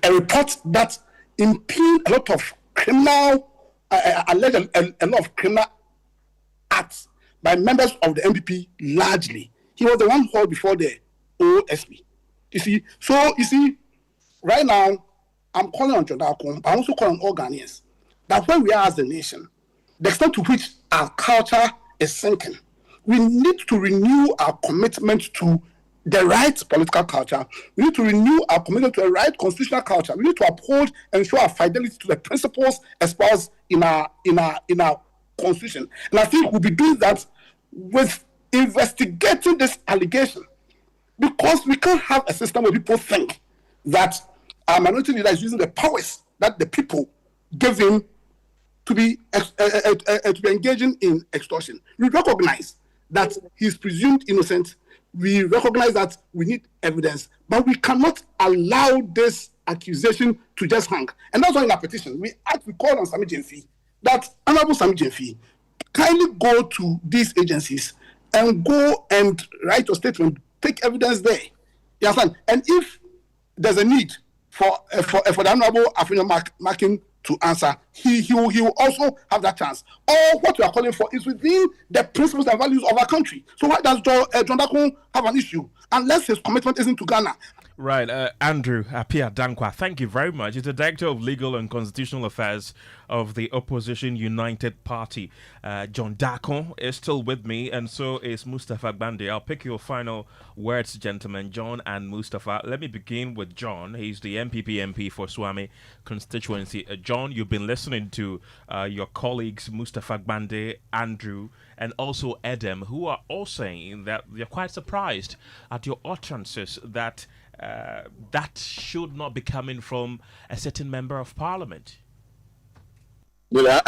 A report that impugned a lot of criminal, alleged a lot of criminal acts by members of the NPP largely. He was the one called before the OSP. You see, right now, I'm calling on John Dako, I'm also calling on all Ghanaians, that when we are as a nation, the extent to which our culture is sinking, we need to renew our commitment to the right political culture. We need to renew our commitment to a right constitutional culture. We need to uphold and show our fidelity to the principles espoused in our constitution. And I think we'll be doing that with investigating this allegation, because we can't have a system where people think that our minority leader is using the powers that the people gave him to be engaging in extortion. We recognize that he's presumed innocent. We recognize that we need evidence, but we cannot allow this accusation to just hang. And that's why in our petition, we call on Sammy Gyamfi, that Honorable Sammy Gyamfi, kindly go to these agencies and go and write your statement, take evidence there. You understand? And if there's a need for the Honorable Afenyo Markin to answer, he will also have that chance. All what we are calling for is within the principles and values of our country. So why does John Dakun have an issue? Unless his commitment isn't to Ghana. Right, Andrew Appiah Dankwa, thank you very much. He's the Director of Legal and Constitutional Affairs of the Opposition United Party. John Dakon is still with me, and so is Mustafa Gbande. I'll pick your final words, gentlemen, John and Mustafa. Let me begin with John. He's the MPP MP for Swami constituency. John, you've been listening to your colleagues, Mustafa Gbande, Andrew, and also Edem, who are all saying that they're quite surprised at your utterances that that should not be coming from a certain member of parliament. Well,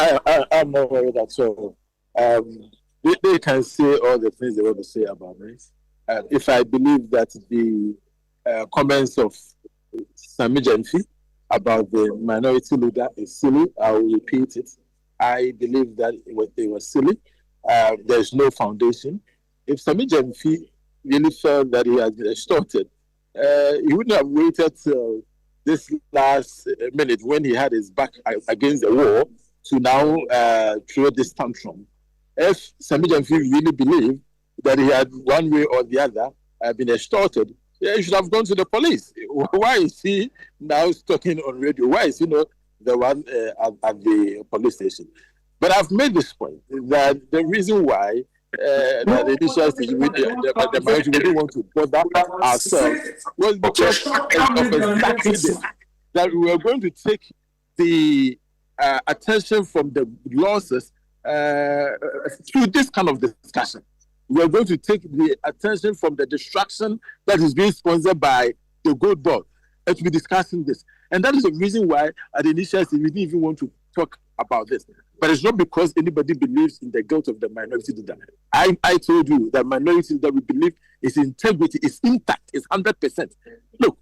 I'm not worried at all. They can say all the things they want to say about me. If I believe that the comments of Sami Jenfi about the minority leader is silly, I will repeat it. I believe that it was silly. There's no foundation. If Sami Jenfi really felt that he has been extorted, he wouldn't have waited till this last minute when he had his back against the wall to now throw this tantrum. If Sami Jenfi really believed that he had one way or the other been extorted, he should have gone to the police. Why is he now talking on radio? Why is he not the one at the police station? But I've made this point that the reason why that the initial stage the marriage we didn't want to bother ourselves was because of exactly this, that we were going to take the attention from the losses through this kind of discussion. We are going to take the attention from the distraction that is being sponsored by the GoldBod and to be discussing this. And that is the reason why at the initial stage we didn't even want to talk about this. But it's not because anybody believes in the guilt of the minority leader. I told you that minority leader we believe is integrity, is intact, is 100%. Look,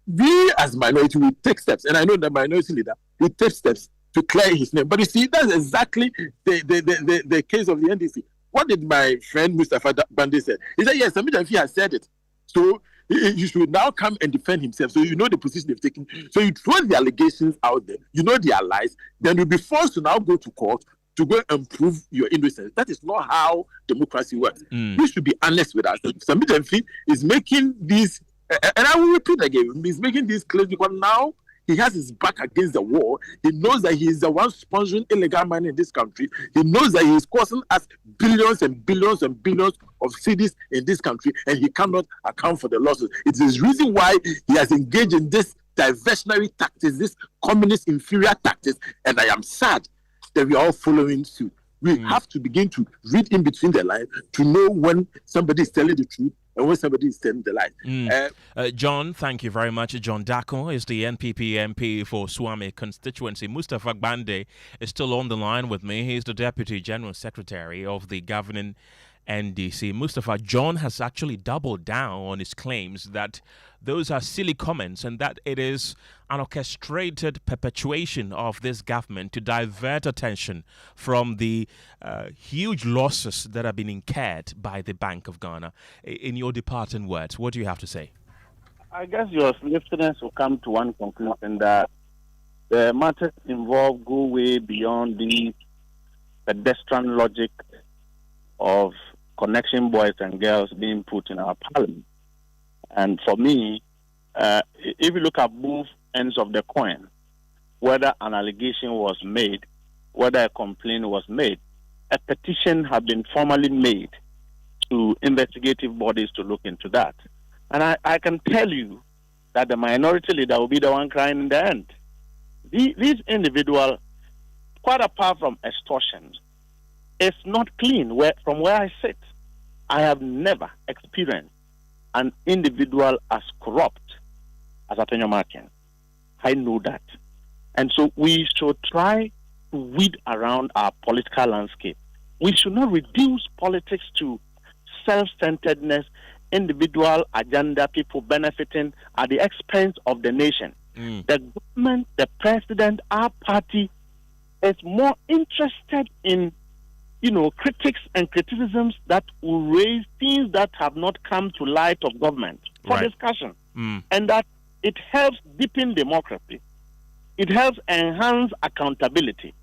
we as minority will take steps, and I know the minority leader will take steps to clear his name. But you see, that's exactly the case of the NDC. What did my friend Mustafa Gbande say? He said, yes, Sami Jenfi has said it. So you should now come and defend himself. So you know the position they've taken. So you throw the allegations out there. You know their lies. Then you'll be forced to now go to court to go and prove your innocence. That is not how democracy works. We should be honest with ourselves. Sami Jenfi is making these, and I will repeat again, he's making these claims because now he has his back against the wall. He knows that he is the one sponsoring illegal mining in this country. He knows that he is costing us billions and billions and billions of cedis in this country, and he cannot account for the losses. It is the reason why he has engaged in this diversionary tactics, this communist inferior tactics, and I am sad that we are all following suit. We have to begin to read in between the lines to know when somebody is telling the truth and when somebody is telling the lie. John, thank you very much. John Dakon is the NPP MP for Swami constituency. Mustafa Gbande is still on the line with me. He's the Deputy General Secretary of the governing NDC. Mustafa, John has actually doubled down on his claims that those are silly comments and that it is an orchestrated perpetuation of this government to divert attention from the huge losses that have been incurred by the Bank of Ghana. In your departing words, what do you have to say? I guess your listeners will come to one conclusion that the matters involved go way beyond the pedestrian logic of connection boys and girls being put in our parliament. And for me, if you look at both ends of the coin, whether an allegation was made, whether a complaint was made, a petition had been formally made to investigative bodies to look into that. And I can tell you that the minority leader will be the one crying in the end. These individuals, quite apart from extortion, it's not clean. From where I sit, I have never experienced an individual as corrupt as Afenyo Markin. I know that. And so we should try to weed around our political landscape. We should not reduce politics to self-centeredness, individual agenda, people benefiting at the expense of the nation. The government, the president, our party is more interested in critics and criticisms that will raise things that have not come to light of government for discussion. And that it helps deepen democracy. it helps enhance accountability.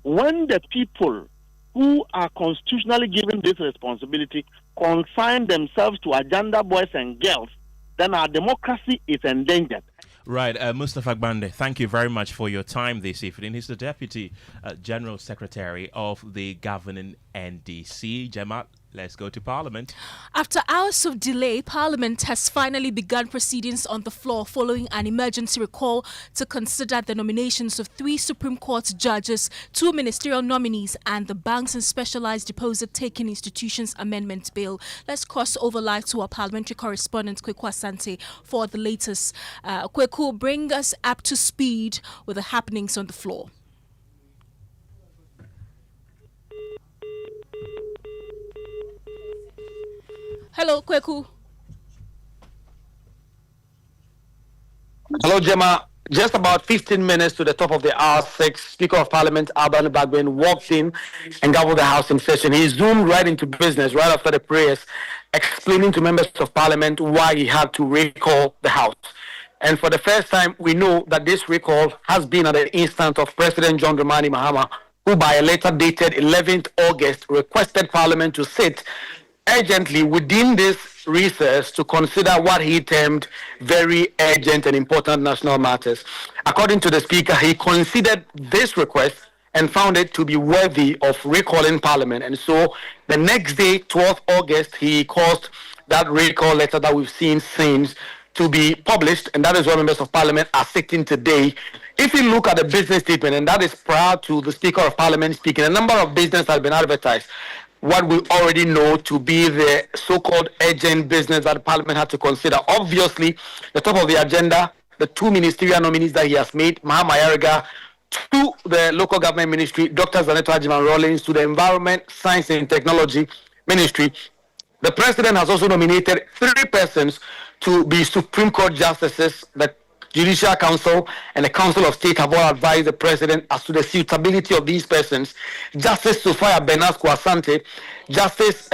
When the people who are constitutionally given this responsibility confine themselves to agenda boys and girls, then our democracy is endangered. Right, Mustafa Gbande, thank you very much for your time this evening. He's the Deputy General Secretary of the governing NDC. Gemma, let's go to Parliament. After hours of delay, Parliament has finally begun proceedings on the floor following an emergency recall to consider the nominations of 3 Supreme Court judges, 2 ministerial nominees, and the Banks and Specialized Deposit-Taking Institutions Amendment Bill. Let's cross over live to our parliamentary correspondent, Kweku Asante, for the latest. Kweku, bring us up to speed with the happenings on the floor. Hello, Kweku. Hello, Gemma. Just about 15 minutes to the top of the hour 6, Speaker of Parliament Alban Bagbin walked in and gavelled the House in session. He zoomed right into business right after the prayers, explaining to members of Parliament why he had to recall the House. And for the first time, we know that this recall has been at the instance of President John Dramani Mahama, who by a letter dated 11th August requested Parliament to sit urgently within this recess to consider what he termed very urgent and important national matters. According to the Speaker, he considered this request and found it to be worthy of recalling Parliament. And so the next day, 12th August, he caused that recall letter that we've seen since to be published, and that is what members of Parliament are sitting today. If you look at the business statement, and that is prior to the Speaker of Parliament speaking, a number of business has been advertised. What we already know to be the so-called urgent business that Parliament had to consider. Obviously, the top of the agenda, the 2 ministerial nominees that he has made, Mahama Yarega, to the local government ministry, Dr. Zaneto Ajiman-Rawlings, to the Environment, Science and Technology Ministry. The President has also nominated 3 persons to be Supreme Court justices. The Judicial Council and the Council of State have all advised the President as to the suitability of these persons. Justice Sophia Benasco Asante, Justice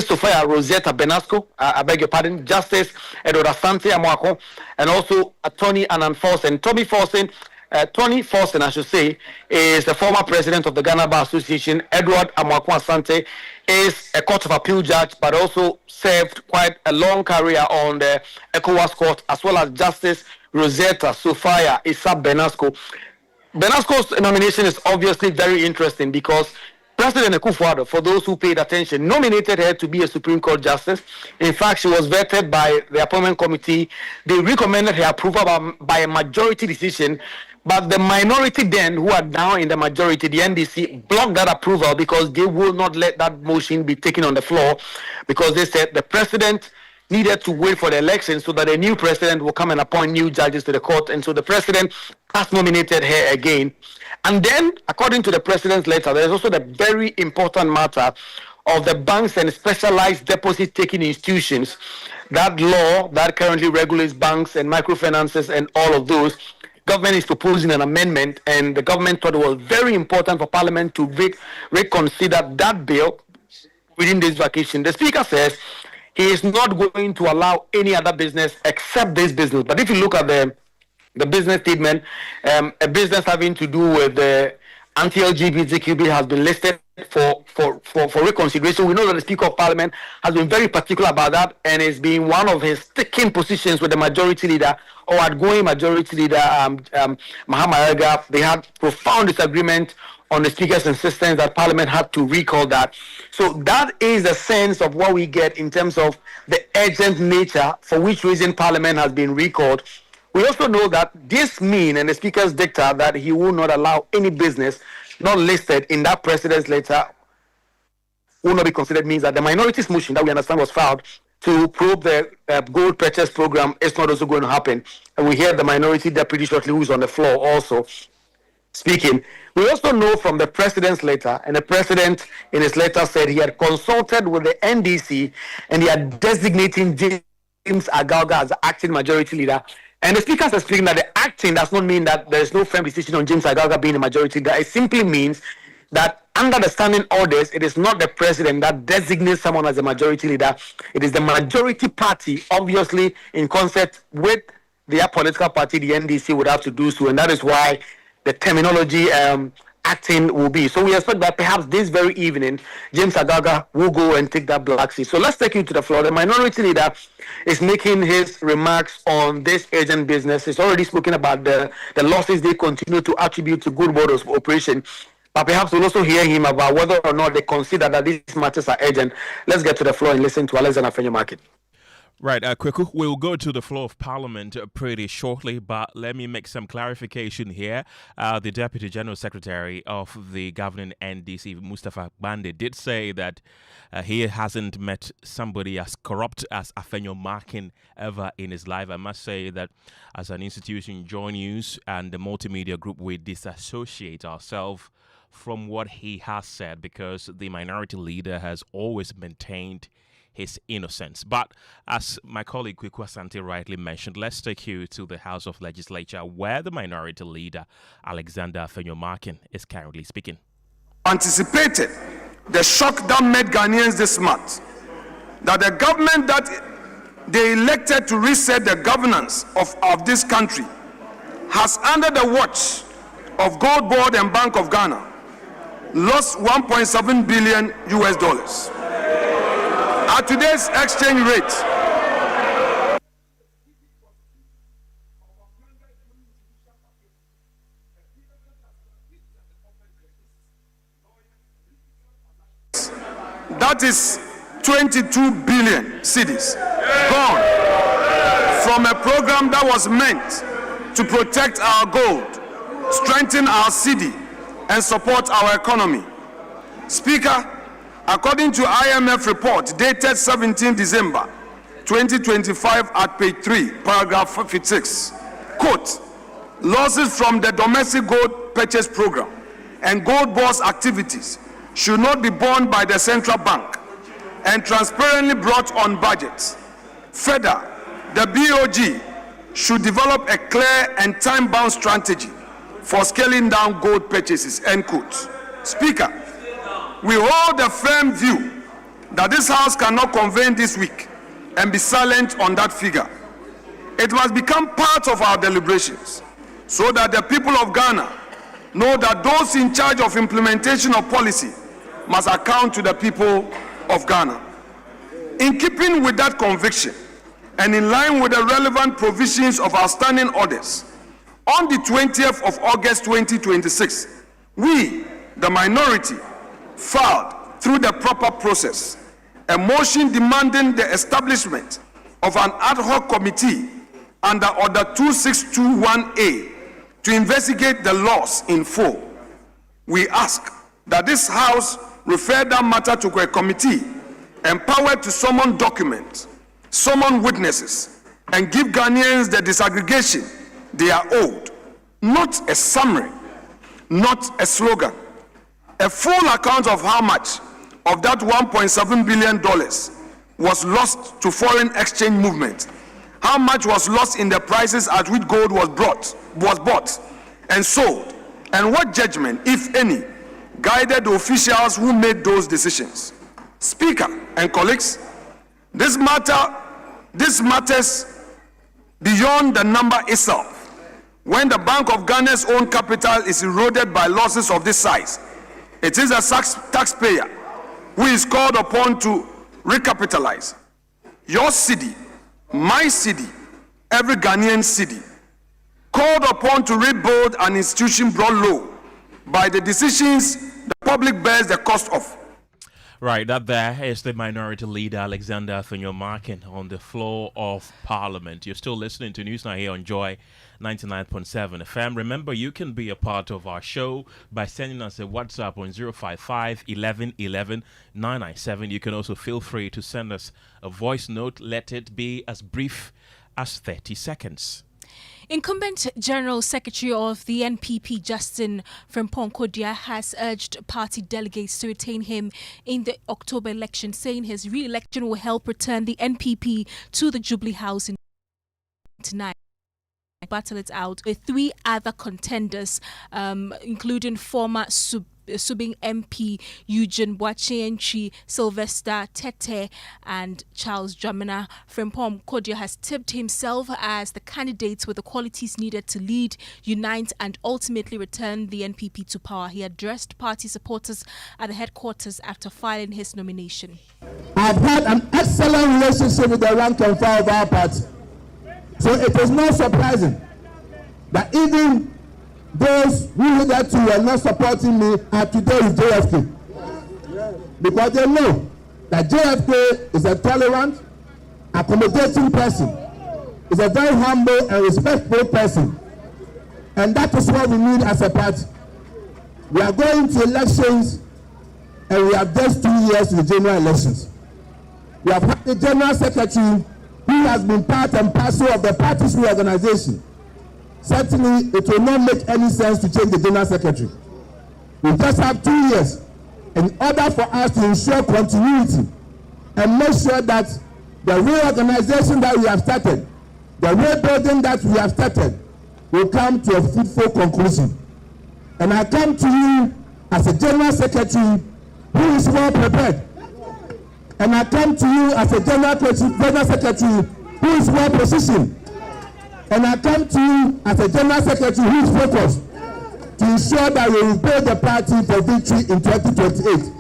Sophia Rosetta Benasco, I beg your pardon, Justice Edward Asante Amwako, and also Attorney Anand Forsen. Tony Forsen, I should say, is the former president of the Ghana Bar Association. Edward Amwako Asante is a Court of Appeal judge, but also served quite a long career on the ECOWAS Court, as well as Justice Rosetta Sophia Issa Benasco. Benasco's nomination is obviously very interesting because President Akufo-Addo, for those who paid attention, nominated her to be a Supreme Court justice. In fact, she was vetted by the appointment committee. They recommended her approval by a majority decision. But the minority then, who are now in the majority, the NDC, blocked that approval because they will not let that motion be taken on the floor, because they said the president needed to wait for the election so that a new president will come and appoint new judges to the court. And so the president has nominated her again. And then, according to the president's letter, there's also the very important matter of the banks and specialized deposit-taking institutions. That law that currently regulates banks and microfinances and all of those, government is proposing an amendment, and the government thought it was very important for Parliament to reconsider that bill within this vacation. The Speaker says he is not going to allow any other business except this business. But if you look at the business statement, a business having to do with the anti-LGBTQ bill has been listed for reconsideration. We know that the Speaker of Parliament has been very particular about that, and it's been one of his sticking positions with the majority leader or outgoing majority leader, Mahama Yarega. They had profound disagreement on the Speaker's insistence that Parliament had to recall that. So that is the sense of what we get in terms of the urgent nature for which reason Parliament has been recalled. We also know that this means, and the Speaker's dicta, that he will not allow any business not listed in that President's letter will not be considered, means that the minority's motion that we understand was filed to probe the gold purchase program is not also going to happen. And we hear the minority deputy shortly, who is on the floor also speaking. We also know from the President's letter, and the President in his letter said he had consulted with the NDC and they are designating James Agalga as the acting majority leader. And the Speaker has explained that the acting does not mean that there is no firm decision on James Agalga being a majority leader. It simply means that under the standing orders, it is not the President that designates someone as a majority leader. It is the majority party, obviously in concert with their political party, the NDC, would have to do so, and that is why the terminology acting will be. So we expect that perhaps this very evening, James Agaga will go and take that black seat. So let's take you to the floor. The minority leader is making his remarks on this agent business. He's already spoken about the losses they continue to attribute to GoldBod's operation. But perhaps we'll also hear him about whether or not they consider that these matters are urgent. Let's get to the floor and listen to Alexander Afenyo Markin. Right, Kweku, we'll go to the floor of Parliament pretty shortly, but let me make some clarification here. The Deputy General Secretary of the governing NDC, Mustafa Bande, did say that he hasn't met somebody as corrupt as Afenyo Markin ever in his life. I must say that as an institution, Joy News and the multimedia group, we disassociate ourselves from what he has said because the minority leader has always maintained his innocence. But as my colleague Kweku Asante rightly mentioned, let's take you to the House of Legislature where the minority leader Alexander Afenyo Markin is currently speaking. Anticipated the shock that met Ghanaians this month, that the government that they elected to reset the governance of this country has, under the watch of GoldBod and Bank of Ghana, lost $1.7 billion US. At today's exchange rate, that is 22 billion cedis gone from a program that was meant to protect our gold, strengthen our cedi, and support our economy. Speaker, according to IMF report dated 17 December 2025 at page 3, paragraph 56, quote, losses from the domestic gold purchase program and GoldBod's activities should not be borne by the central bank and transparently brought on budgets. Further, the BOG should develop a clear and time-bound strategy for scaling down gold purchases, end quote. Speaker, we hold the firm view that this House cannot convene this week and be silent on that figure. It must become part of our deliberations so that the people of Ghana know that those in charge of implementation of policy must account to the people of Ghana. In keeping with that conviction and in line with the relevant provisions of our standing orders, on the 20th of August 2026, we, the minority, filed through the proper process a motion demanding the establishment of an ad hoc committee under Order 2621A to investigate the loss in full. We ask that this House refer that matter to a committee empowered to summon documents, summon witnesses, and give Ghanaians the disaggregation they are owed, not a summary, not a slogan. A full account of how much of that $1.7 billion was lost to foreign exchange movement, how much was lost in the prices at which gold was bought and sold, and what judgment, if any, guided the officials who made those decisions. Speaker and colleagues, this matters beyond the number itself. When the Bank of Ghana's own capital is eroded by losses of this size, it is a taxpayer who is called upon to recapitalize. Your cedi, my cedi, every Ghanaian cedi, called upon to rebuild an institution brought low by the decisions the public bears the cost of. Right, that there is the minority leader, Alexander Afenyo Markin, on the floor of Parliament. You're still listening to News Now here on Joy 99.7 FM. Remember, you can be a part of our show by sending us a WhatsApp on 055 11 11 997. You can also feel free to send us a voice note. Let it be as brief as 30 seconds. Incumbent General Secretary of the NPP, Justin Frimpong-Kodia, has urged party delegates to retain him in the October election, saying his re-election will help return the NPP to the Jubilee House in tonight. battle it out with 3 other contenders, including former Subing MP Eugene Boachienchi, Sylvester Tete, and Charles Dramina. Frimpong Kodia has tipped himself as the candidate with the qualities needed to lead, unite, and ultimately return the NPP to power. He addressed party supporters at the headquarters after filing his nomination. I've had an excellent relationship with the rank and file of our party, so it is not surprising that even those who hitherto were not supporting me are today with JFK. Because they know that JFK is a tolerant, accommodating person, is a very humble and respectful person. And that is what we need as a party. We are going to elections and we have just 2 years to the general elections. We have had the general secretary who has been part and parcel of the party's reorganization. Certainly, it will not make any sense to change the general secretary. We just have 2 years in order for us to ensure continuity and make sure that the reorganization that we have started, the rebuilding that we have started, will come to a fruitful conclusion. And I come to you as a general secretary who is well prepared. And I come to you as a general secretary who is well positioned. And I come to you as a general secretary who is focused to ensure that we will build the party for victory in 2028.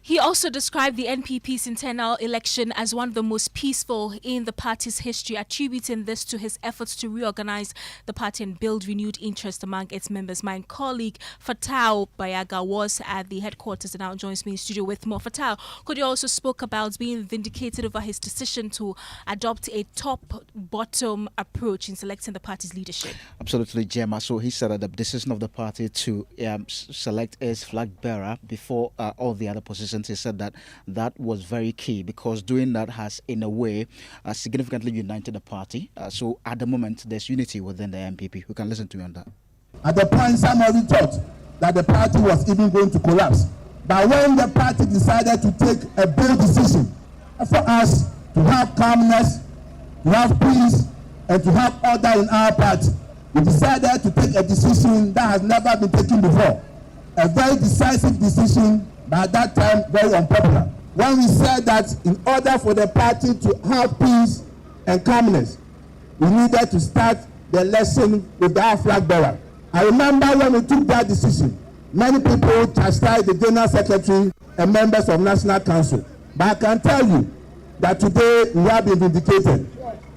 He also described the NPP's internal election as one of the most peaceful in the party's history, attributing this to his efforts to reorganize the party and build renewed interest among its members. My colleague Fatau Bayaga was at the headquarters and now joins me in studio with more. Fatau, could you also spoke about being vindicated over his decision to adopt a top-bottom approach in selecting the party's leadership? Absolutely, Gemma. So he said that the decision of the party to select his flag bearer before all the other positions, he said that that was very key because doing that has, in a way, significantly united the party. So at the moment, there's unity within the MPP. We can listen to you on that. At the point, somebody thought that the party was even going to collapse. But when the party decided to take a bold decision for us to have calmness, to have peace, and to have order in our party, we decided to take a decision that has never been taken before. A very decisive decision, but at that time very unpopular. When we said that in order for the party to have peace and calmness, we needed to start the election with our flag bearer. I remember when we took that decision, many people chastised the general secretary and members of National Council. But I can tell you that today we have been vindicated.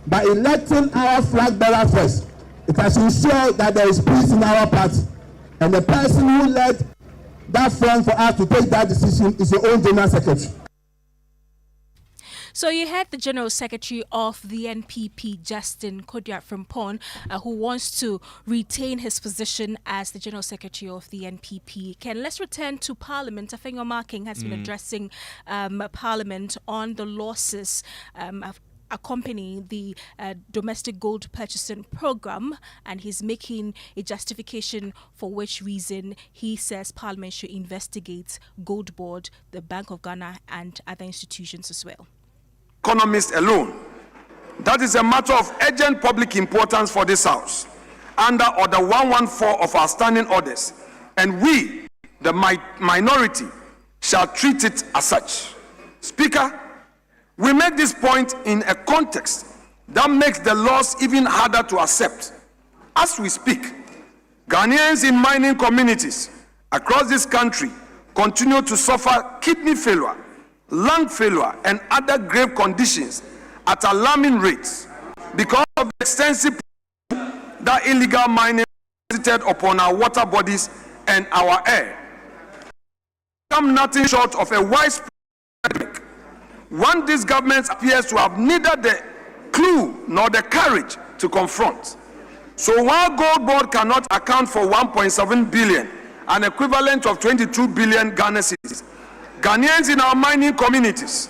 By electing our flag bearer first, it has ensured that there is peace in our party. And the person who led that front for us to take that decision is your own general secretary. So you heard the General Secretary of the NPP, Justin Kodia Frimpong, who wants to retain his position as the General Secretary of the NPP. Ken, let's return to Parliament. Afenyo Markin has been addressing Parliament on the losses accompanying the domestic gold purchasing program, and he's making a justification for which reason he says Parliament should investigate GoldBod, the Bank of Ghana, and other institutions as well. Economists alone. That is a matter of urgent public importance for this House under Order 114 of our standing orders, and we, the minority, shall treat it as such. Speaker, we make this point in a context that makes the loss even harder to accept. As we speak, Ghanaians in mining communities across this country continue to suffer kidney failure, lung failure, and other grave conditions at alarming rates because of the extensive that illegal mining visited upon our water bodies and our air. Come nothing short of a widespread epidemic, one this government appears to have neither the clue nor the courage to confront. So while GoldBod cannot account for 1.7 billion, an equivalent of 22 billion Ghana cedis, Ghanaians in our mining communities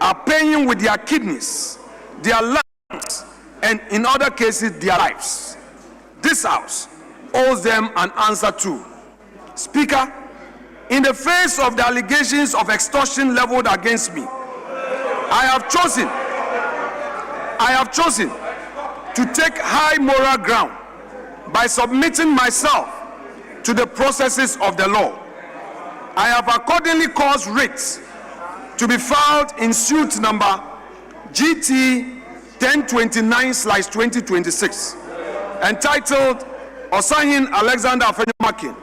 are paying with their kidneys, their lungs, and in other cases, their lives. This House owes them an answer too. Speaker, in the face of the allegations of extortion leveled against me, I I have chosen to take high moral ground by submitting myself to the processes of the law. I have accordingly caused writs to be filed in suit number GT 1029/2026, entitled Osahin Alexander Afenyo Markin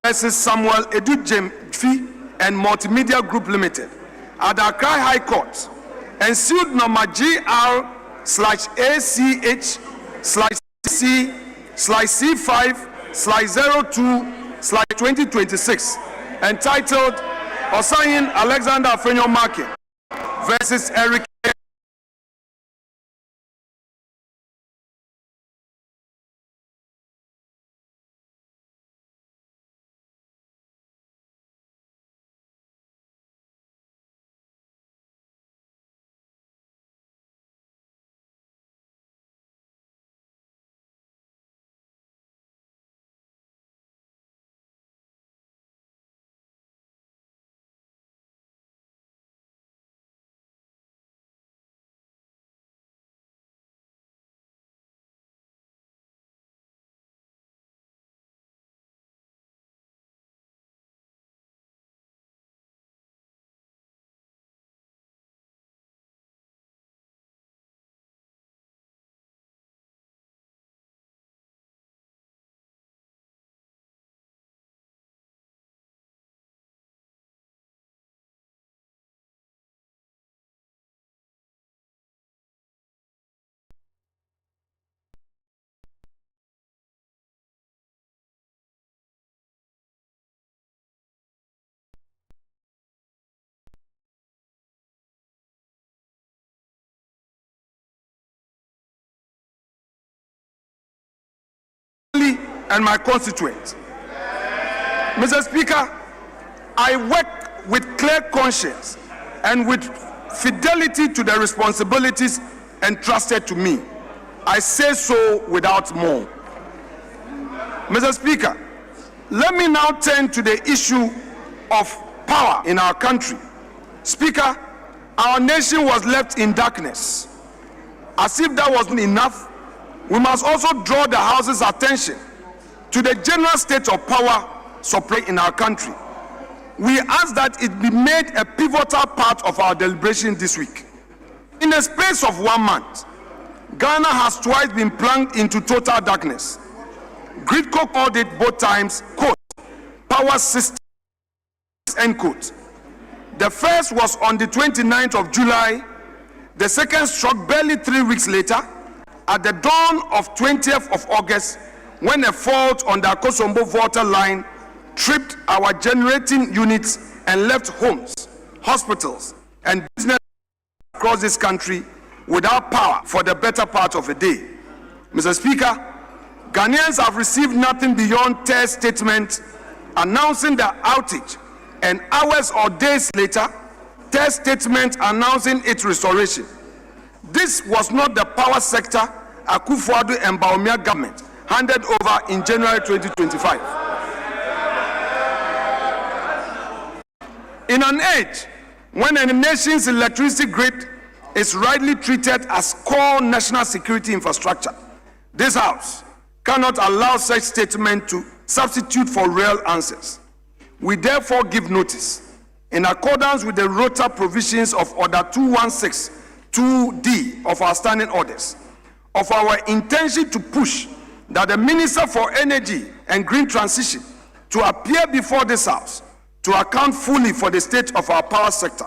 versus Samuel Edu Jemfi and Multimedia Group Limited at the Accra High Court, and suit number GR/AC/C5/02/2026, entitled Osahin Alexander Afenyo Markin versus Eric and my constituents. Mr. Speaker, I work with clear conscience and with fidelity to the responsibilities entrusted to me. I say so without more. Mr. Speaker, let me now turn to the issue of power in our country. Speaker, our nation was left in darkness. As if that wasn't enough, we must also draw the House's attention to the general state of power supply in our country. We ask that it be made a pivotal part of our deliberation this week. In the space of 1 month, Ghana has twice been plunged into total darkness. Gridco called it both times, quote, power system, end quote. The first was on the 29th of July. The second struck barely 3 weeks later at the dawn of 20th of August, when a fault on the Akosombo water line tripped our generating units and left homes, hospitals, and businesses across this country without power for the better part of a day. Mr. Speaker, Ghanaians have received nothing beyond tear statements announcing the outage, and hours or days later, tear statements announcing its restoration. This was not the power sector Akufo-Addo and Bawumia government handed over in January 2025. In an age when a nation's electricity grid is rightly treated as core national security infrastructure, this House cannot allow such statement to substitute for real answers. We therefore give notice, in accordance with the rota provisions of Order 216-2D of our standing orders, of our intention to push that the Minister for Energy and Green Transition to appear before this House to account fully for the state of our power sector,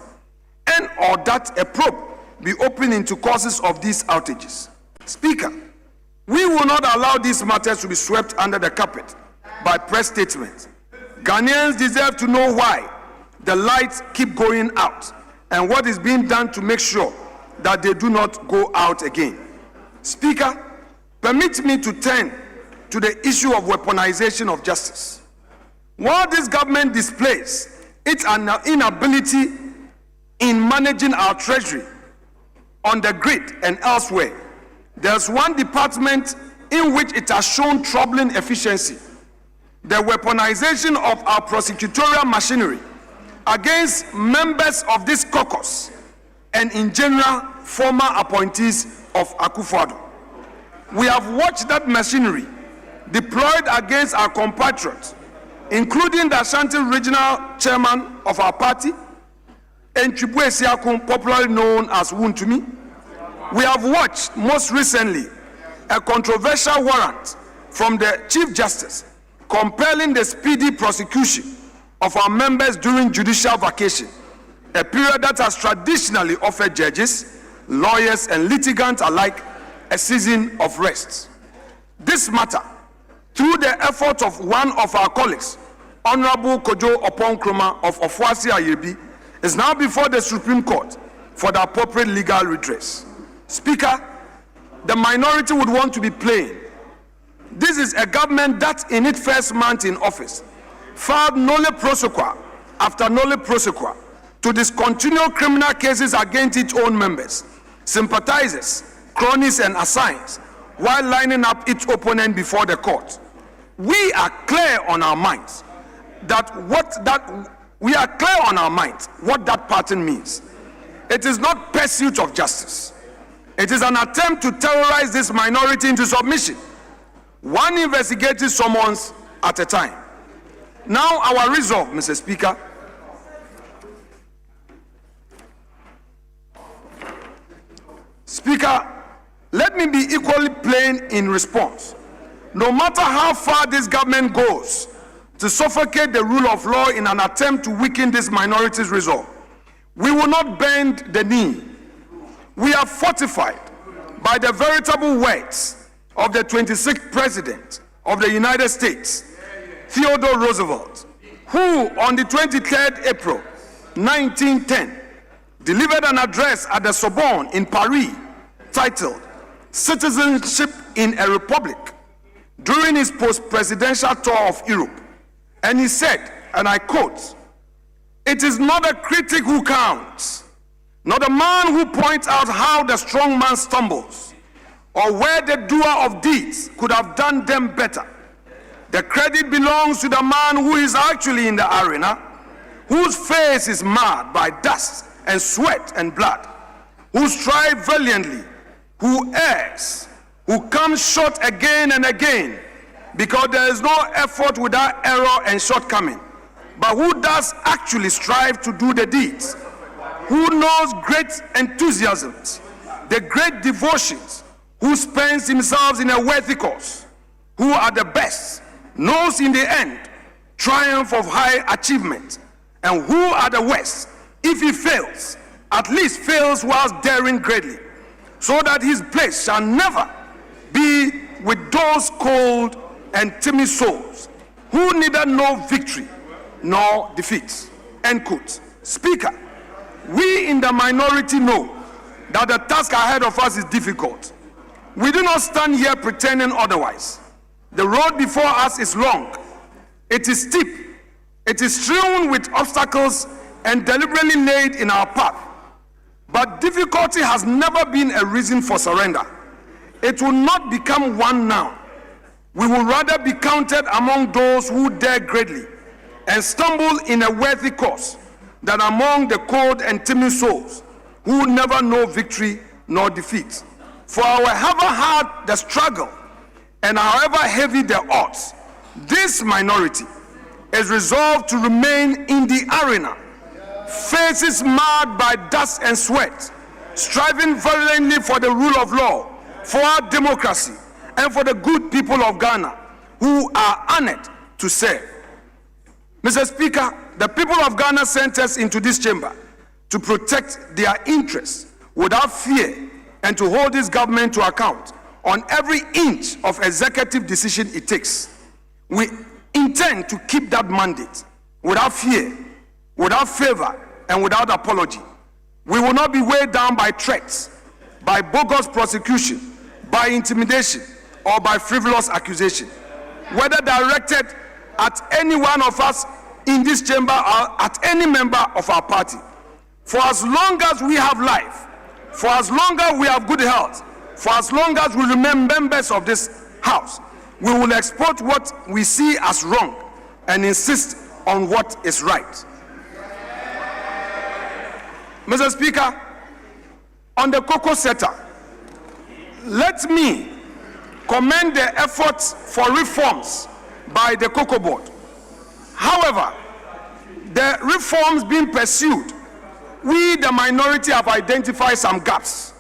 and or that a probe be opened into causes of these outages. Speaker, we will not allow these matters to be swept under the carpet by press statements. Ghanaians deserve to know why the lights keep going out and what is being done to make sure that they do not go out again. Speaker, permit me to turn to the issue of weaponization of justice. While this government displays its inability in managing our treasury on the grid and elsewhere, there's one department in which it has shown troubling efficiency: the weaponization of our prosecutorial machinery against members of this caucus and, in general, former appointees of Akufo-Addo. We have watched that machinery deployed against our compatriots, including the Ashanti regional chairman of our party, Enchibwe Siakun, popularly known as Wuntumi. We have watched, most recently, a controversial warrant from the Chief Justice compelling the speedy prosecution of our members during judicial vacation, a period that has traditionally offered judges, lawyers, and litigants alike a season of rest. This matter, through the effort of one of our colleagues, Honorable Kojo Opon-Kroma of Ofuasi Ayebi, is now before the Supreme Court for the appropriate legal redress. Speaker, the minority would want to be plain. This is a government that, in its first month in office, filed nolle prosequa after nolle prosequa to discontinue criminal cases against its own members, sympathizers, cronies, and assigns, while lining up its opponent before the court. We are clear on our minds what that pattern means. It is not pursuit of justice. It is an attempt to terrorize this minority into submission, one investigative summons at a time. Now, our resolve, Mr. Speaker, let me be equally plain in response. No matter how far this government goes to suffocate the rule of law in an attempt to weaken this minority's resolve, we will not bend the knee. We are fortified by the veritable words of the 26th President of the United States, Theodore Roosevelt, who on the 23rd April 1910 delivered an address at the Sorbonne in Paris titled Citizenship in a Republic during his post-presidential tour of Europe. And he said, and I quote, "It is not a critic who counts, not a man who points out how the strong man stumbles, or where the doer of deeds could have done them better. The credit belongs to the man who is actually in the arena, whose face is marred by dust and sweat and blood, who strives valiantly, who errs, who comes short again and again, because there is no effort without error and shortcoming, but who does actually strive to do the deeds, who knows great enthusiasms, the great devotions, who spends himself in a worthy cause, who are the best, knows in the end triumph of high achievement, and who are the worst, if he fails, at least fails whilst daring greatly, so that his place shall never be with those cold and timid souls, who neither know victory nor defeat." End quote. Speaker, we in the minority know that the task ahead of us is difficult. We do not stand here pretending otherwise. The road before us is long, it is steep, it is strewn with obstacles and deliberately laid in our path. But difficulty has never been a reason for surrender. It will not become one now. We will rather be counted among those who dare greatly and stumble in a worthy cause than among the cold and timid souls who never know victory nor defeat. For however hard the struggle and however heavy the odds, this minority is resolved to remain in the arena, faces marred by dust and sweat, striving valiantly for the rule of law, for our democracy, and for the good people of Ghana, who are honored to serve. Mr. Speaker, the people of Ghana sent us into this chamber to protect their interests without fear and to hold this government to account on every inch of executive decision it takes. We intend to keep that mandate without fear, without favor, and without apology. We will not be weighed down by threats, by bogus prosecution, by intimidation, or by frivolous accusation, whether directed at any one of us in this chamber or at any member of our party. For as long as we have life, for as long as we have good health, for as long as we remain members of this house, we will export what we see as wrong and insist on what is right. Mr. Speaker, on the cocoa sector, Let me commend the efforts for reforms by the GoldBod. However, the reforms being pursued, we, the minority, have identified some gaps.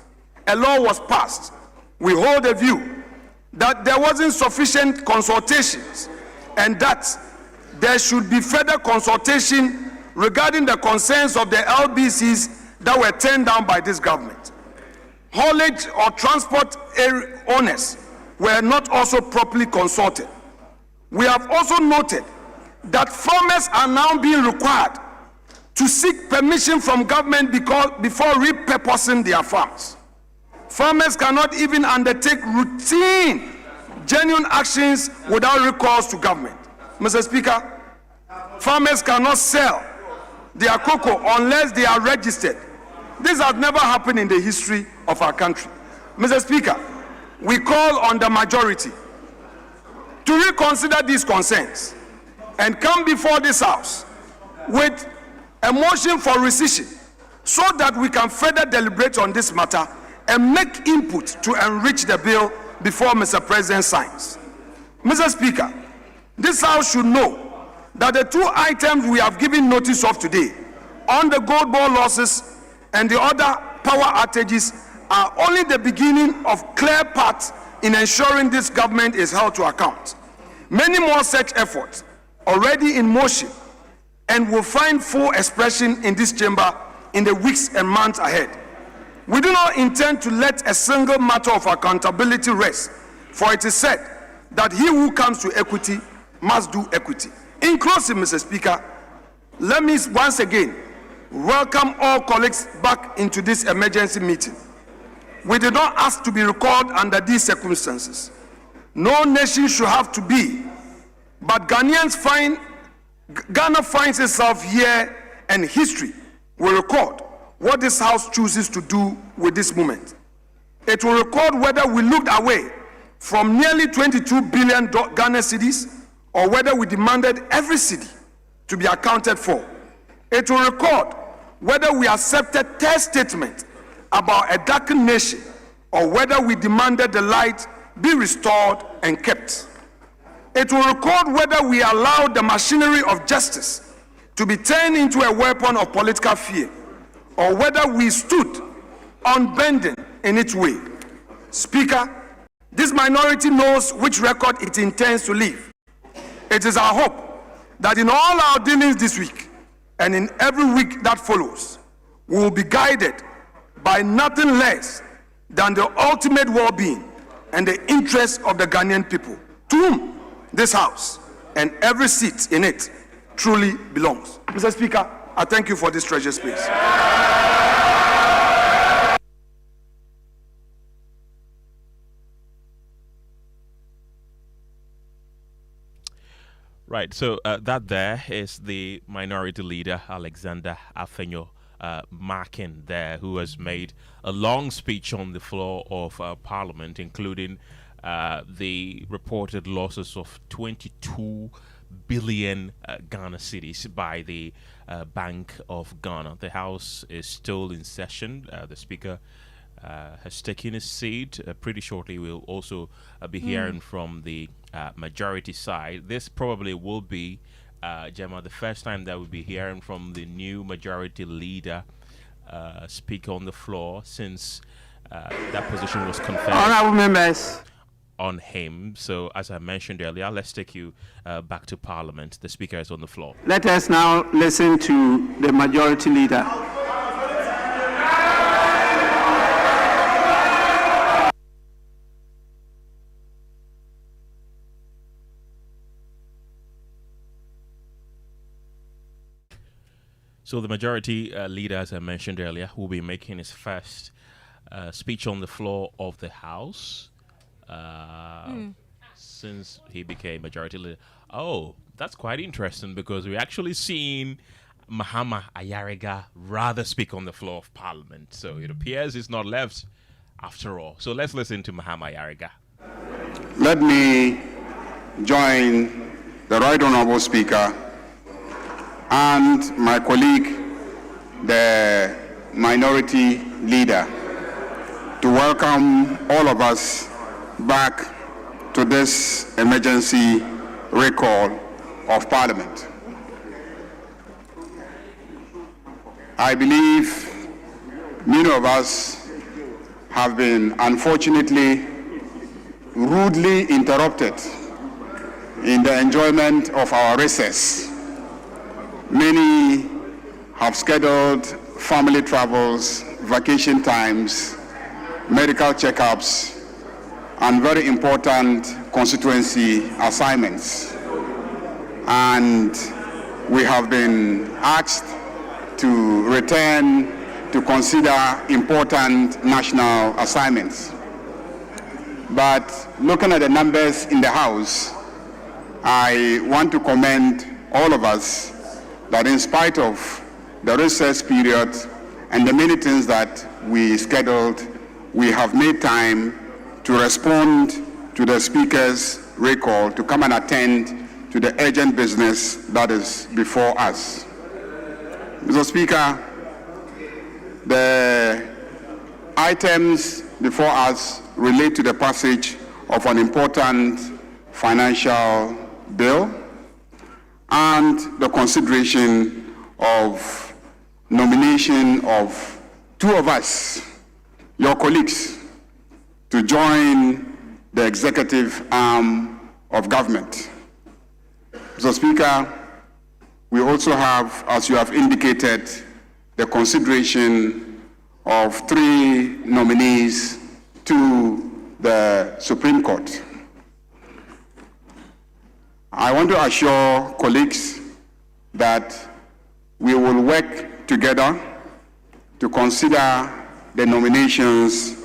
A law was passed. We hold a view that there wasn't sufficient consultations and that there should be further consultation regarding the concerns of the LBCs that were turned down by this government. Haulage or transport owners were not also properly consulted. We have also noted that farmers are now being required to seek permission from government before repurposing their farms. Farmers cannot even undertake routine, genuine actions without recourse to government. Mr. Speaker, farmers cannot sell their cocoa unless they are registered. This has never happened in the history of our country. Mr. Speaker, we call on the majority to reconsider these concerns and come before this House with a motion for rescission so that we can further deliberate on this matter and make input to enrich the bill before Mr. President signs. Mr. Speaker, this House should know that the two items we have given notice of today on the GoldBod losses and the other power outages are only the beginning of clear paths in ensuring this government is held to account. Many more such efforts already in motion and will find full expression in this chamber in the weeks and months ahead. We do not intend to let a single matter of accountability rest, for it is said that he who comes to equity must do equity. In closing, Mr. Speaker, let me once again welcome all colleagues back into this emergency meeting. We did not ask to be recalled under these circumstances. No nation should have to be, but Ghana finds itself here, and history will record what this House chooses to do with this moment. It will record whether we looked away from nearly 22 billion Ghana cedis or whether we demanded every city to be accounted for. It will record whether we accepted their statement about a darkened nation or whether we demanded the light be restored and kept. It will record whether we allowed the machinery of justice to be turned into a weapon of political fear or whether we stood unbending in its way. Speaker, this minority knows which record it intends to leave. It is our hope that in all our dealings this week and in every week that follows, we will be guided by nothing less than the ultimate well-being and the interests of the Ghanaian people, to whom this House and every seat in it truly belongs. Mr. Speaker, I thank you for this treasure space. Right, so that there is the minority leader, Alexander Afenyo Markin there, who has made a long speech on the floor of Parliament, including the reported losses of 22 billion Ghana cedis by the Bank of Ghana. The House is still in session. The Speaker has taken his seat. Pretty shortly we'll also be hearing from the majority side. This probably will be, Gemma, the first time that we'll be hearing from the new majority leader speak on the floor since that position was conferred Honorable members on him. So as I mentioned earlier, let's take you back to Parliament. The Speaker is on the floor. Let us now listen to the majority leader. So the majority leader, as I mentioned earlier, will be making his first speech on the floor of the House since he became majority leader. Oh, that's quite interesting because we actually seen Mahama Ayariga rather speak on the floor of Parliament. So it appears he's not left after all. So let's listen to Mahama Ayariga. Let me join the Right Honourable Speaker and my colleague, the minority leader, to welcome all of us back to this emergency recall of Parliament. I believe many of us have been unfortunately rudely interrupted in the enjoyment of our recess. Many have scheduled family travels, vacation times, medical checkups, and very important constituency assignments. And we have been asked to return to consider important national assignments. But looking at the numbers in the House, I want to commend all of us that in spite of the recess period and the many things that we scheduled, we have made time to respond to the Speaker's recall to come and attend to the urgent business that is before us. Mr. Speaker, the items before us relate to the passage of an important financial bill and the consideration of nomination of two of us, your colleagues, to join the executive arm of government. Mr. Speaker, we also have, as you have indicated, the consideration of 3 nominees to the Supreme Court. I want to assure colleagues that we will work together to consider the nominations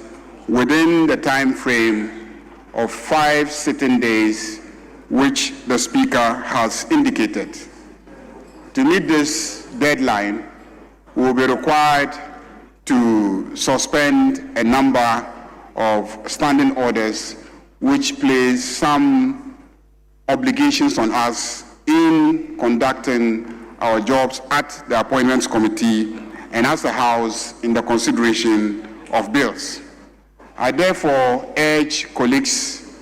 within the time frame of 5 sitting days, which the Speaker has indicated. To meet this deadline, we will be required to suspend a number of standing orders which place some obligations on us in conducting our jobs at the Appointments Committee and as the House in the consideration of bills. I therefore urge colleagues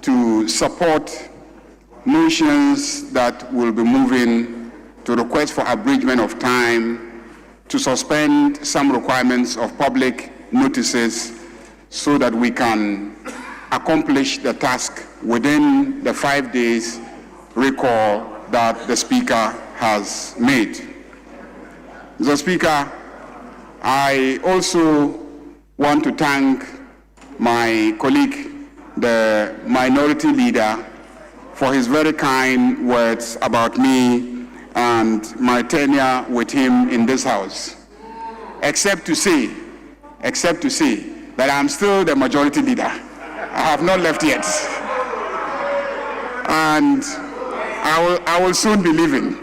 to support motions that will be moving to request for abridgment of time, to suspend some requirements of public notices so that we can accomplish the task within the 5 days recall that the Speaker has made. Mr. Speaker, I also want to thank my colleague, the Minority Leader, for his very kind words about me and my tenure with him in this House, except to say that I'm still the Majority Leader. I have not left yet. And I will soon be leaving.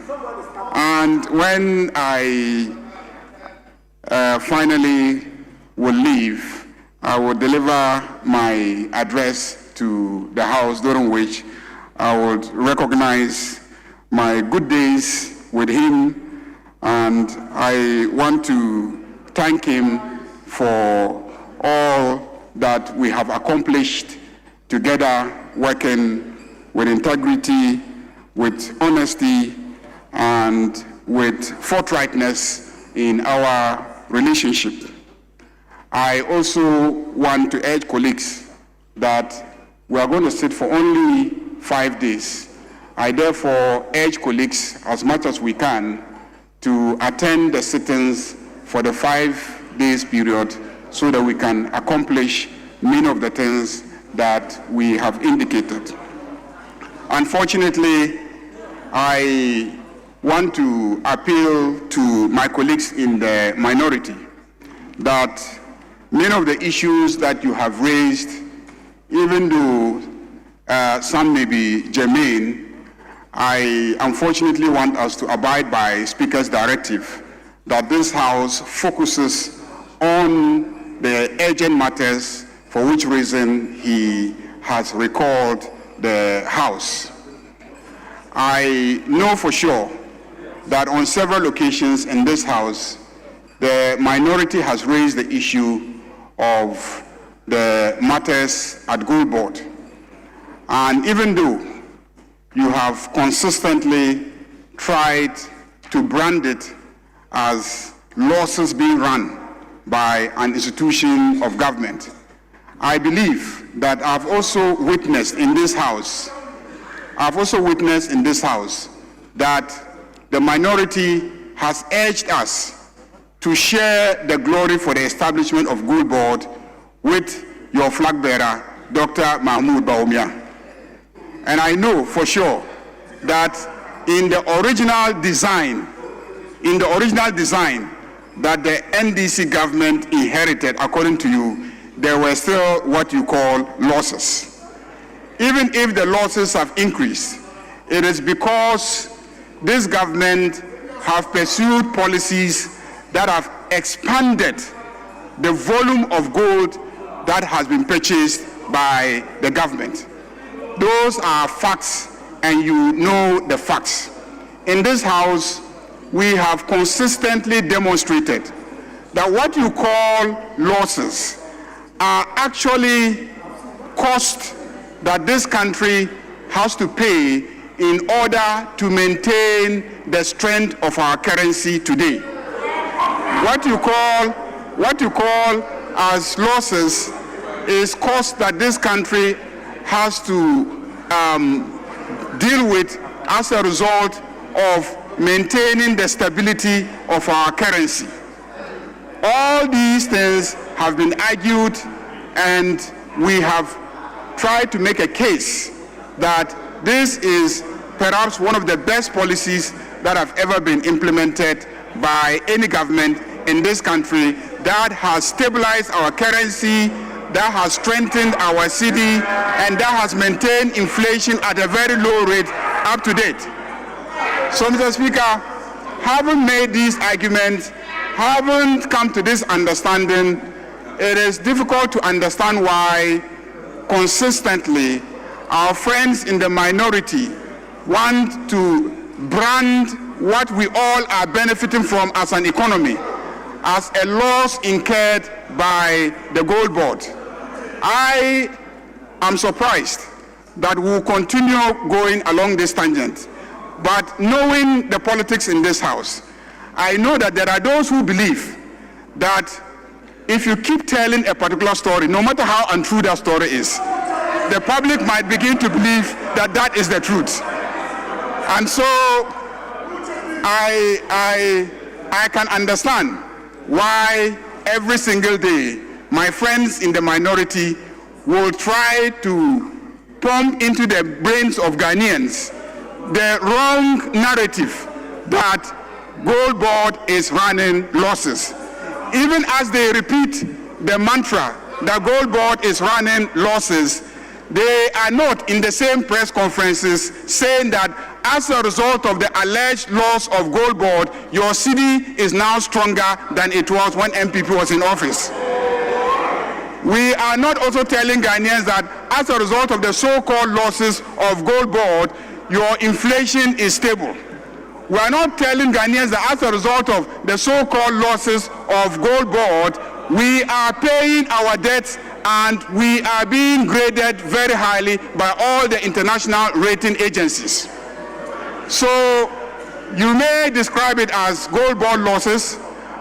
And when I finally will leave, I will deliver my address to the House, during which I would recognize my good days with him, and I want to thank him for all that we have accomplished together, working with integrity, with honesty, and with forthrightness in our relationship. I also want to urge colleagues that we are going to sit for only 5 days. I therefore urge colleagues as much as we can to attend the sittings for the 5 days period so that we can accomplish many of the things that we have indicated. Unfortunately, I want to appeal to my colleagues in the minority that many of the issues that you have raised, even though some may be germane, I unfortunately want us to abide by Speaker's directive that this House focuses on the urgent matters, for which reason he has recalled the House. I know for sure that on several occasions in this House, the minority has raised the issue of the matters at GoldBod. And even though you have consistently tried to brand it as losses being run by an institution of government, I believe that I've also witnessed in this house that the minority has urged us to share the glory for the establishment of GoldBod with your flag bearer, Dr. Mahmoud Bawumia. And I know for sure that in the original design that the NDC government inherited, according to you, there were still what you call losses. Even if the losses have increased, it is because this government have pursued policies that have expanded the volume of gold that has been purchased by the government. Those are facts, and you know the facts. In this house, we have consistently demonstrated that what you call losses are actually costs that this country has to pay in order to maintain the strength of our currency today. What you call as losses is costs that this country has to deal with as a result of maintaining the stability of our currency. All these things have been argued, and we have tried to make a case that this is perhaps one of the best policies that have ever been implemented by any government in this country that has stabilized our currency, that has strengthened our city, and that has maintained inflation at a very low rate up to date. So, Mr. Speaker, having made these arguments, having come to this understanding, it is difficult to understand why consistently our friends in the minority want to brand what we all are benefiting from as an economy as a loss incurred by the GoldBod. I am surprised that we will continue going along this tangent. But knowing the politics in this house, I know that there are those who believe that if you keep telling a particular story, no matter how untrue that story is, the public might begin to believe that that is the truth. And so I can understand why every single day my friends in the minority will try to pump into the brains of Ghanaians the wrong narrative that GoldBod is running losses. Even as they repeat the mantra that GoldBod is running losses, they are not in the same press conferences saying that as a result of the alleged loss of GoldBod, your city is now stronger than it was when MPP was in office. We are not also telling Ghanaians that as a result of the so-called losses of GoldBod, your inflation is stable. We are not telling Ghanaians that as a result of the so-called losses of GoldBod, we are paying our debts and we are being graded very highly by all the international rating agencies. So you may describe it as GoldBod losses,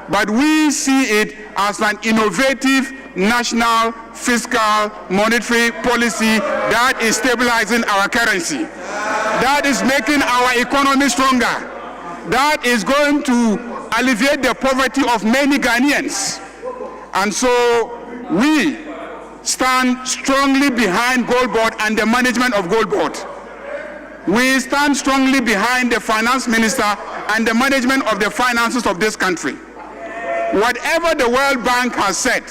but we see it as an innovative national fiscal monetary policy that is stabilizing our currency, that is making our economy stronger, that is going to alleviate the poverty of many Ghanaians. And so we stand strongly behind GoldBod and the management of GoldBod. We stand strongly behind the finance minister and the management of the finances of this country. Whatever the World Bank has said,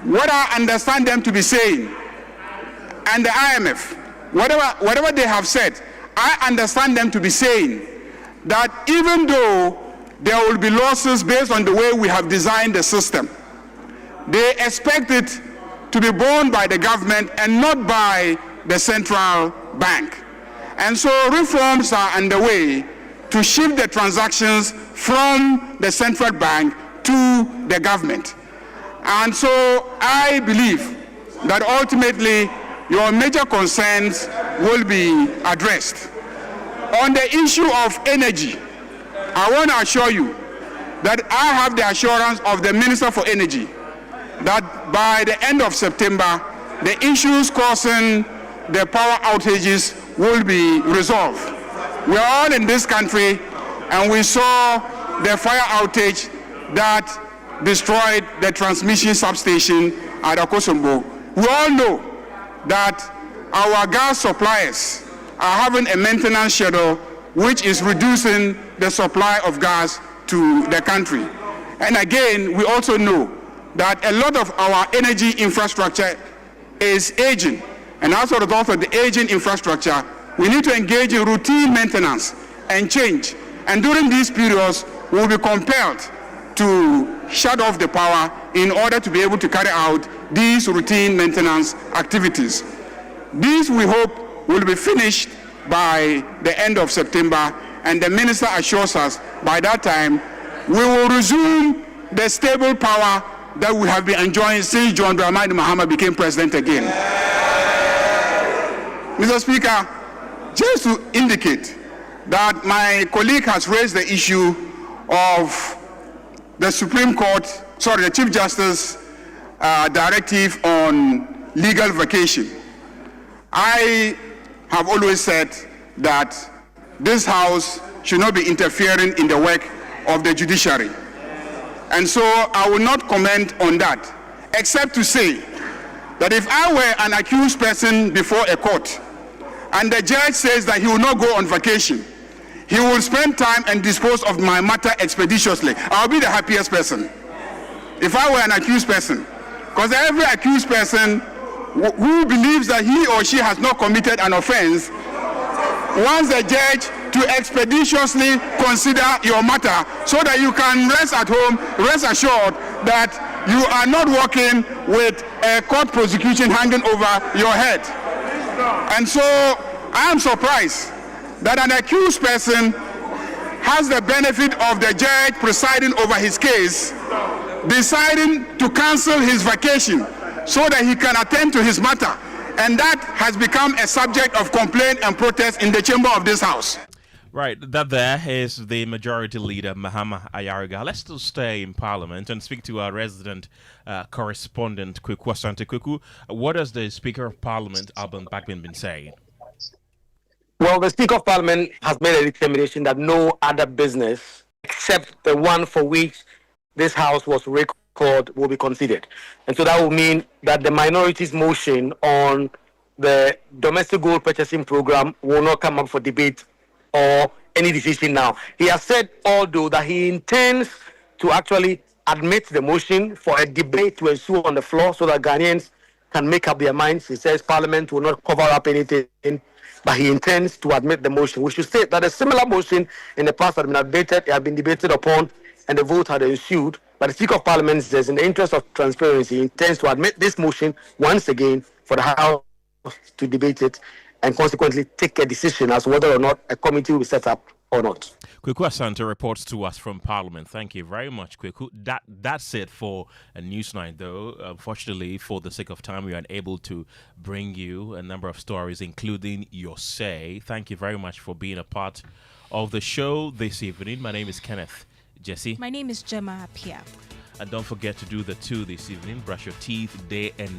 what I understand them to be saying, and the IMF, whatever they have said, I understand them to be saying that even though there will be losses based on the way we have designed the system, they expect it to be borne by the government and not by the central bank. And so reforms are underway to shift the transactions from the central bank to the government. And so I believe that ultimately your major concerns will be addressed. On the issue of energy, I want to assure you that I have the assurance of the Minister for Energy that by the end of September, the issues causing the power outages will be resolved. We are all in this country, and we saw the fire outage that destroyed the transmission substation at Akosombo. We all know that our gas suppliers are having a maintenance schedule which is reducing the supply of gas to the country. And again, we also know that a lot of our energy infrastructure is aging. And as a result of the aging infrastructure, we need to engage in routine maintenance and change. And during these periods, we will be compelled to shut off the power in order to be able to carry out these routine maintenance activities. These, we hope, will be finished by the end of September, and the minister assures us by that time we will resume the stable power that we have been enjoying since John Dramani Mahama became president again. Mr. Speaker, just to indicate that my colleague has raised the issue of the Supreme Court, the Chief Justice directive on legal vacation. I have always said that this House should not be interfering in the work of the judiciary. And so I will not comment on that, except to say that if I were an accused person before a court and the judge says that he will not go on vacation, he will spend time and dispose of my matter expeditiously, I'll be the happiest person. If I were an accused person, because every accused person who believes that he or she has not committed an offense wants the judge to expeditiously consider your matter so that you can rest at home, rest assured that you are not working with a court prosecution hanging over your head. And so I am surprised that an accused person has the benefit of the judge presiding over his case, deciding to cancel his vacation so that he can attend to his matter. And that has become a subject of complaint and protest in the chamber of this House. Right, that there is the Majority Leader, Mahama Ayariga. Let's still stay in Parliament and speak to our resident correspondent, Kweku Asante. Kweku, what has the Speaker of Parliament, Alban Bagbin, been saying? Well, the Speaker of Parliament has made a determination that no other business except the one for which this House was recalled will be considered. And so that will mean that the minority's motion on the domestic gold purchasing program will not come up for debate or any decision now. He has said, although, that he intends to actually admit the motion for a debate to ensue on the floor so that Ghanaians can make up their minds. He says Parliament will not cover up anything, but he intends to admit the motion. We should state that a similar motion in the past had been debated upon, and the vote had ensued. But the Speaker of Parliament says, in the interest of transparency, he intends to admit this motion once again for the House to debate it and consequently take a decision as to whether or not a committee will be set up or not. Kweku Asante reports to us from Parliament. Thank you very much, Kweku. That's it for a Newsnight, though. Unfortunately, for the sake of time, we are unable to bring you a number of stories, including your say. Thank you very much for being a part of the show this evening. My name is Kenneth. Gyasi. My name is Gemma Appiah. And don't forget to do the two this evening. Brush your teeth day and